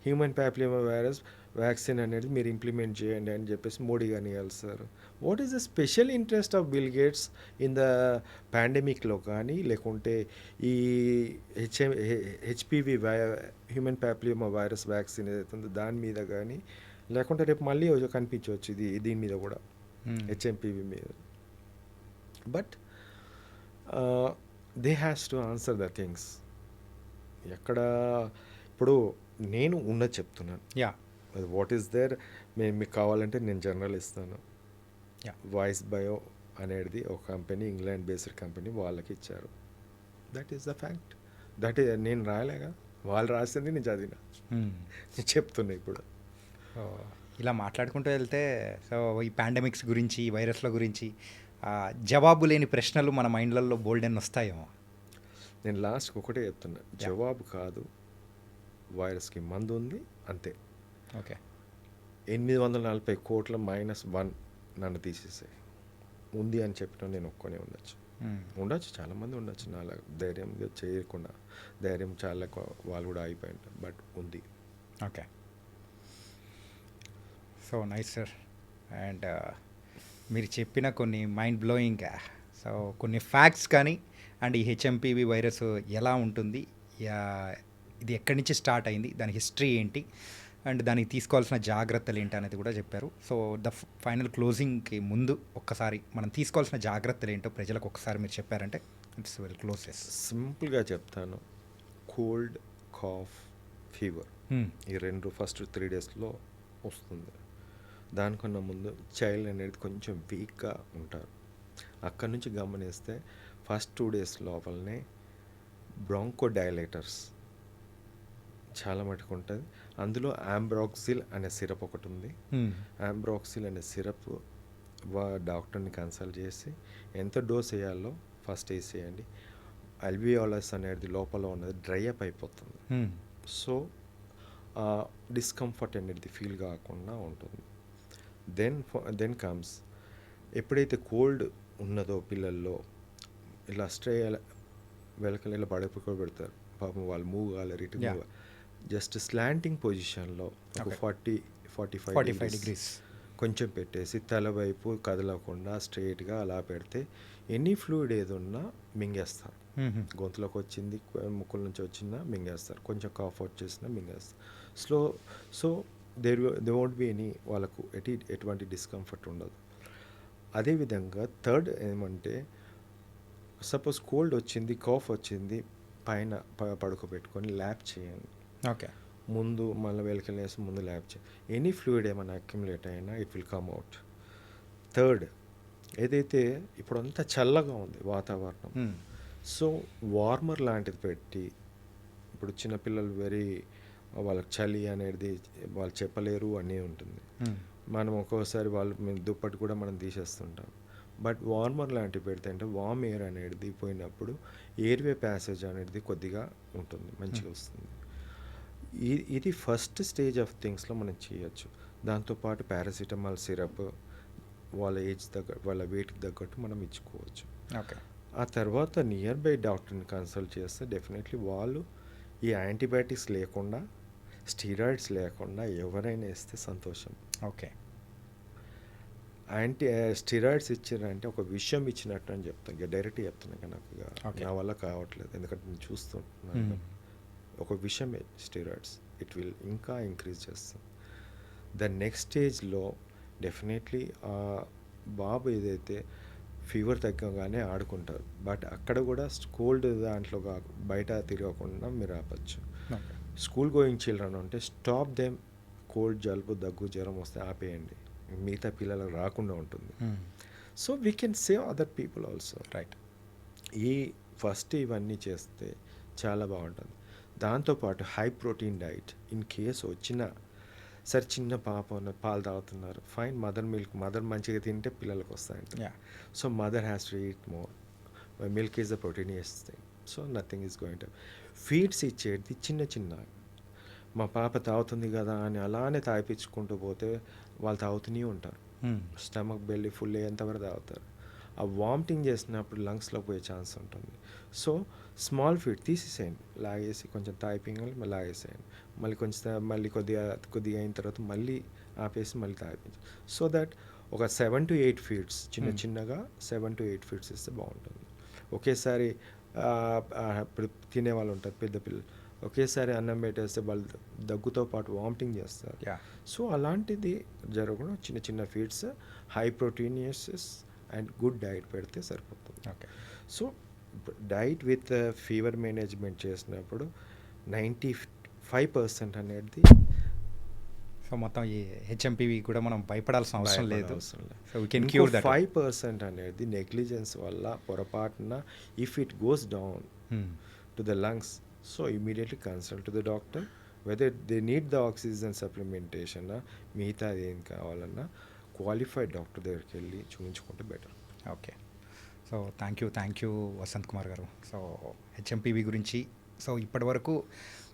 హ్యూమన్ ప్యాపిలోమా వైరస్ వ్యాక్సిన్ అనేది మీరు ఇంప్లిమెంట్ చేయండి అని చెప్పేసి మోడీ గారిని కలిస్తారు. What is the special interest of Bill Gates in the పాండమిక్లో కానీ, లేకుంటే ఈ HPV human papilloma virus vaccine ఏదైతుందో దాని మీద కానీ లేకుంటే రేపు మళ్ళీ కనిపించవచ్చు దీని మీద కూడా, హెచ్ఎంపీవి మీద. But they has to answer the things. ఎక్కడ ఇప్పుడు నేను ఉన్నది చెప్తున్నాను, యా అది వాట్ ఈస్ దేర్. మీకు కావాలంటే నేను జర్నల్ ఇస్తాను. Yeah. వాయిస్ బయో అనేది ఒక కంపెనీ, ఇంగ్లాండ్ బేస్డ్ కంపెనీ, వాళ్ళకి ఇచ్చారు. That is the fact. That is నేను రాయలేగా, వాళ్ళు రాసింది నేను చదివిన, నేను చెప్తున్నా ఇప్పుడు. సో ఇలా మాట్లాడుకుంటూ వెళ్తే సో ఈ పాండమిక్స్ గురించి, ఈ వైరస్ల గురించి జవాబు లేని ప్రశ్నలు మన మైండ్లలో బోల్డెన్ వస్తాయేమో. నేను లాస్ట్కి ఒకటే చెప్తున్నా, జవాబు కాదు, వైరస్కి మందు ఉంది అంతే. ఓకే 840 కోట్ల -1 నన్ను తీసేసాయి. ఉంది అని చెప్పిన నేను ఒక్కనే ఉండొచ్చు, చాలామంది ఉండొచ్చు నాలా ధైర్యంగా చేయకుండా, ధైర్యం చాలా వాళ్ళు కూడా అయిపోయి ఉంటారు. బట్ ఉంది. Okay so nice sir. And మీరు చెప్పిన కొన్ని మైండ్ బ్లోయింగ్ సో కొన్ని ఫ్యాక్ట్స్ కానీ, అండ్ ఈ హెచ్ఎంపీవి వైరస్ ఎలా ఉంటుంది, ఇది ఎక్కడి నుంచి స్టార్ట్ అయింది, దాని హిస్టరీ ఏంటి, అండ్ దానికి తీసుకోవాల్సిన జాగ్రత్తలు ఏంటి అనేది కూడా చెప్పారు. సో ద ఫైనల్ క్లోజింగ్కి ముందు ఒక్కసారి మనం తీసుకోవాల్సిన జాగ్రత్తలు ఏంటో ప్రజలకు ఒకసారి మీరు చెప్పారంటే ఇట్స్ వెల్ క్లోజెస్. సింపుల్గా చెప్తాను, కోల్డ్, కాఫ్, ఫీవర్ ఈ రెండు ఫస్ట్ 3 డేస్లో వస్తుంది. దానికన్నా ముందు చైల్డ్ అనేది కొంచెం వీక్గా ఉంటారు. అక్కడి నుంచి గమనిస్తే ఫస్ట్ 2 డేస్ లోపలనే బ్రాంకో డైలేటర్స్ చాలా మటుకు ఉంటుంది. అందులో ఆంబ్రాక్సిల్ అనే సిరప్ ఒకటి ఉంది. ఆంబ్రాక్సిల్ అనే సిరప్ డాక్టర్ని కన్సల్ట్ చేసి ఎంత డోస్ వేయాలో ఫస్ట్ వేసేయండి. అల్వియోలస్ అనేది లోపల ఉన్నది డ్రై అప్ అయిపోతుంది. సో డిస్కంఫర్ట్ అనేది ఫీల్ కాకుండా ఉంటుంది. దెన్ కమ్స్ ఎప్పుడైతే కోల్డ్ ఉన్నదో పిల్లల్లో ఇలా వెలకలు ఇలా పడుకోబెడతారు. పాపం వాళ్ళు మూవ్ కావాలి, రిటర్న్ మూవ్, జస్ట్ స్లాంటింగ్ పొజిషన్లో ఒక 40-45 డిగ్రీస్ కొంచెం పెట్టేసి తల వైపు కదలకుండా స్ట్రైట్గా అలా పెడితే ఎనీ ఫ్లూయిడ్ ఏదున్నా మింగేస్తారు. గొంతులోకి వచ్చింది, ముక్కుల నుంచి వచ్చినా మింగేస్తారు, కొంచెం కాఫ్ వచ్చేసినా మింగేస్తారు. So they won't be any, వాళ్ళకు ఎటువంటి డిస్కంఫర్ట్ ఉండదు. అదేవిధంగా థర్డ్ ఏమంటే, సపోజ్ కోల్డ్ వచ్చింది, కాఫ్ వచ్చింది, పైన పడుకోబెట్టుకొని ల్యాప్ చేయండి. ఓకే ముందు మళ్ళీ వెలికెళ్ళేసి ముందు ల్యాప్ చేయండి. ఎనీ ఫ్లూయిడ్ ఏమైనా అక్యుములేట్ అయినా it will come out. Third, ఏదైతే ఇప్పుడు అంతా చల్లగా ఉంది వాతావరణం, సో వార్మర్ లాంటిది పెట్టి, ఇప్పుడు చిన్నపిల్లలు వాళ్ళకి చలి అనేది వాళ్ళు చెప్పలేరు అనే ఉంటుంది. మనం ఒక్కోసారి మేము దుప్పటి కూడా మనం తీసేస్తుంటాం. బట్ వార్మర్ లాంటివి పెడితే అంటే వామ్ ఎయిర్ అనేది పోయినప్పుడు ఎయిర్వే ప్యాసేజ్ అనేది కొద్దిగా ఉంటుంది, మంచిగా వస్తుంది. ఇది ఫస్ట్ స్టేజ్ ఆఫ్ థింగ్స్లో మనం చేయొచ్చు. దాంతోపాటు పారాసిటమాల్ సిరప్ వాళ్ళ ఏజ్ వాళ్ళ వెయిట్కి తగ్గట్టు మనం ఇచ్చుకోవచ్చు. ఓకే ఆ తర్వాత నియర్ బై డాక్టర్ని కన్సల్ట్ చేస్తే డెఫినెట్లీ వాళ్ళు ఈ యాంటీబయాటిక్స్ లేకుండా, స్టీరాయిడ్స్ లేకుండా ఎవరైనా ఇస్తే సంతోషం. ఓకే స్టీరాయిడ్స్ ఇచ్చారంటే ఒక విషయం ఇచ్చినట్టు అని చెప్తాను, డైరెక్ట్గా చెప్తున్నాను కానీ నాకు నా వల్ల కావట్లేదు, ఎందుకంటే నేను చూస్తున్నాను. ఒక విషయమే స్టీరాయిడ్స్, ఇట్ విల్ ఇంకా ఇంక్రీజ్ చేస్తుంది. ద నెక్స్ట్ స్టేజ్లో డెఫినెట్లీ బాబు ఏదైతే ఫీవర్ తగ్గగానే ఆడుకుంటారు, బట్ అక్కడ కూడా కోల్డ్ దాంట్లో బయట తిరగకుండా మీరు ఆపచ్చు. స్కూల్ గోయింగ్ చిల్డ్రన్ ఉంటే స్టాప్ దెమ్, కోల్డ్, జలుబు, దగ్గు, జ్వరం వస్తే ఆపేయండి, మిగతా పిల్లలకు రాకుండా ఉంటుంది. So we can save other people also, right. First ఇవన్నీ చేస్తే చాలా బాగుంటుంది. దాంతోపాటు high protein diet, in case వచ్చినా సరే, చిన్న పాప పాలు తాగుతున్నారు, ఫైన్, మదర్ మంచిగా తింటే పిల్లలకు వస్తాయంట. So mother has to eat more, milk is the proteinious thing. So nothing is going to feeds ఇచ్చేది చిన్న మా పాప తాగుతుంది కదా అని అలానే తాగిపించుకుంటూ పోతే వాళ్ళు తాగుతూనే ఉంటారు. స్టమక్ బెల్లీ ఫుల్ అయ్యేంతవరకు తాగుతారు. ఆ వామిటింగ్ చేసినప్పుడు లంగ్స్లో పోయే ఛాన్స్ ఉంటుంది. సో స్మాల్ ఫీడ్ తీసేసేయండి, లాగేసి కొంచెం తాగిపించాలి, మళ్ళీ లాగేసేయండి, మళ్ళీ కొద్దిగా అయిన తర్వాత మళ్ళీ ఆపేసి మళ్ళీ తాగిపించాలి. సో దట్ ఒక 7 to 8 ఫీడ్స్ చిన్నగా 7 to 8 ఫీడ్స్ ఇస్తే బాగుంటుంది. ఒకేసారి ఇప్పుడు తినేవాళ్ళు ఉంటారు, పెద్ద పిల్లలు ఒకేసారి అన్నం పెట్టేస్తే వాళ్ళు దగ్గుతో పాటు వామిటింగ్ చేస్తారు. యా. సో అలాంటిది జరగకుండా చిన్న చిన్న feeds, high proteinious and good diet పెడితే సరిపోతుంది. ఓకే. So diet with fever management చేసినప్పుడు 95% అనేది సో మొత్తం ఈ హెచ్ఎంపీవి కూడా మనం భయపడాల్సిన అవసరం లేదు. అవసరం లేదు. So we can cure that. 5% అనేది నెగ్లిజెన్స్ వల్ల పొరపాటున if it goes down to the lungs, so immediately consult to the doctor whether they need the oxygen supplementation, మిగతా ఏం కావాలన్నా క్వాలిఫైడ్ డాక్టర్ దగ్గరికి వెళ్ళి చూపించుకుంటే better. Okay. So thank you Vasanth Kumar గారు. సో హెచ్ఎంపీవి గురించి సో ఇప్పటివరకు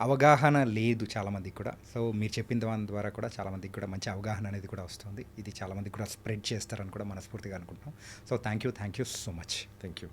అవగాహన లేదు చాలామందికి కూడా. సో మీరు చెప్పిన దాని ద్వారా కూడా చాలామందికి కూడా మంచి అవగాహన అనేది కూడా వస్తుంది. ఇది చాలామందికి కూడా స్ప్రెడ్ చేస్తారని కూడా మనస్ఫూర్తిగా అనుకుంటున్నాం. So thank you so much. Thank you.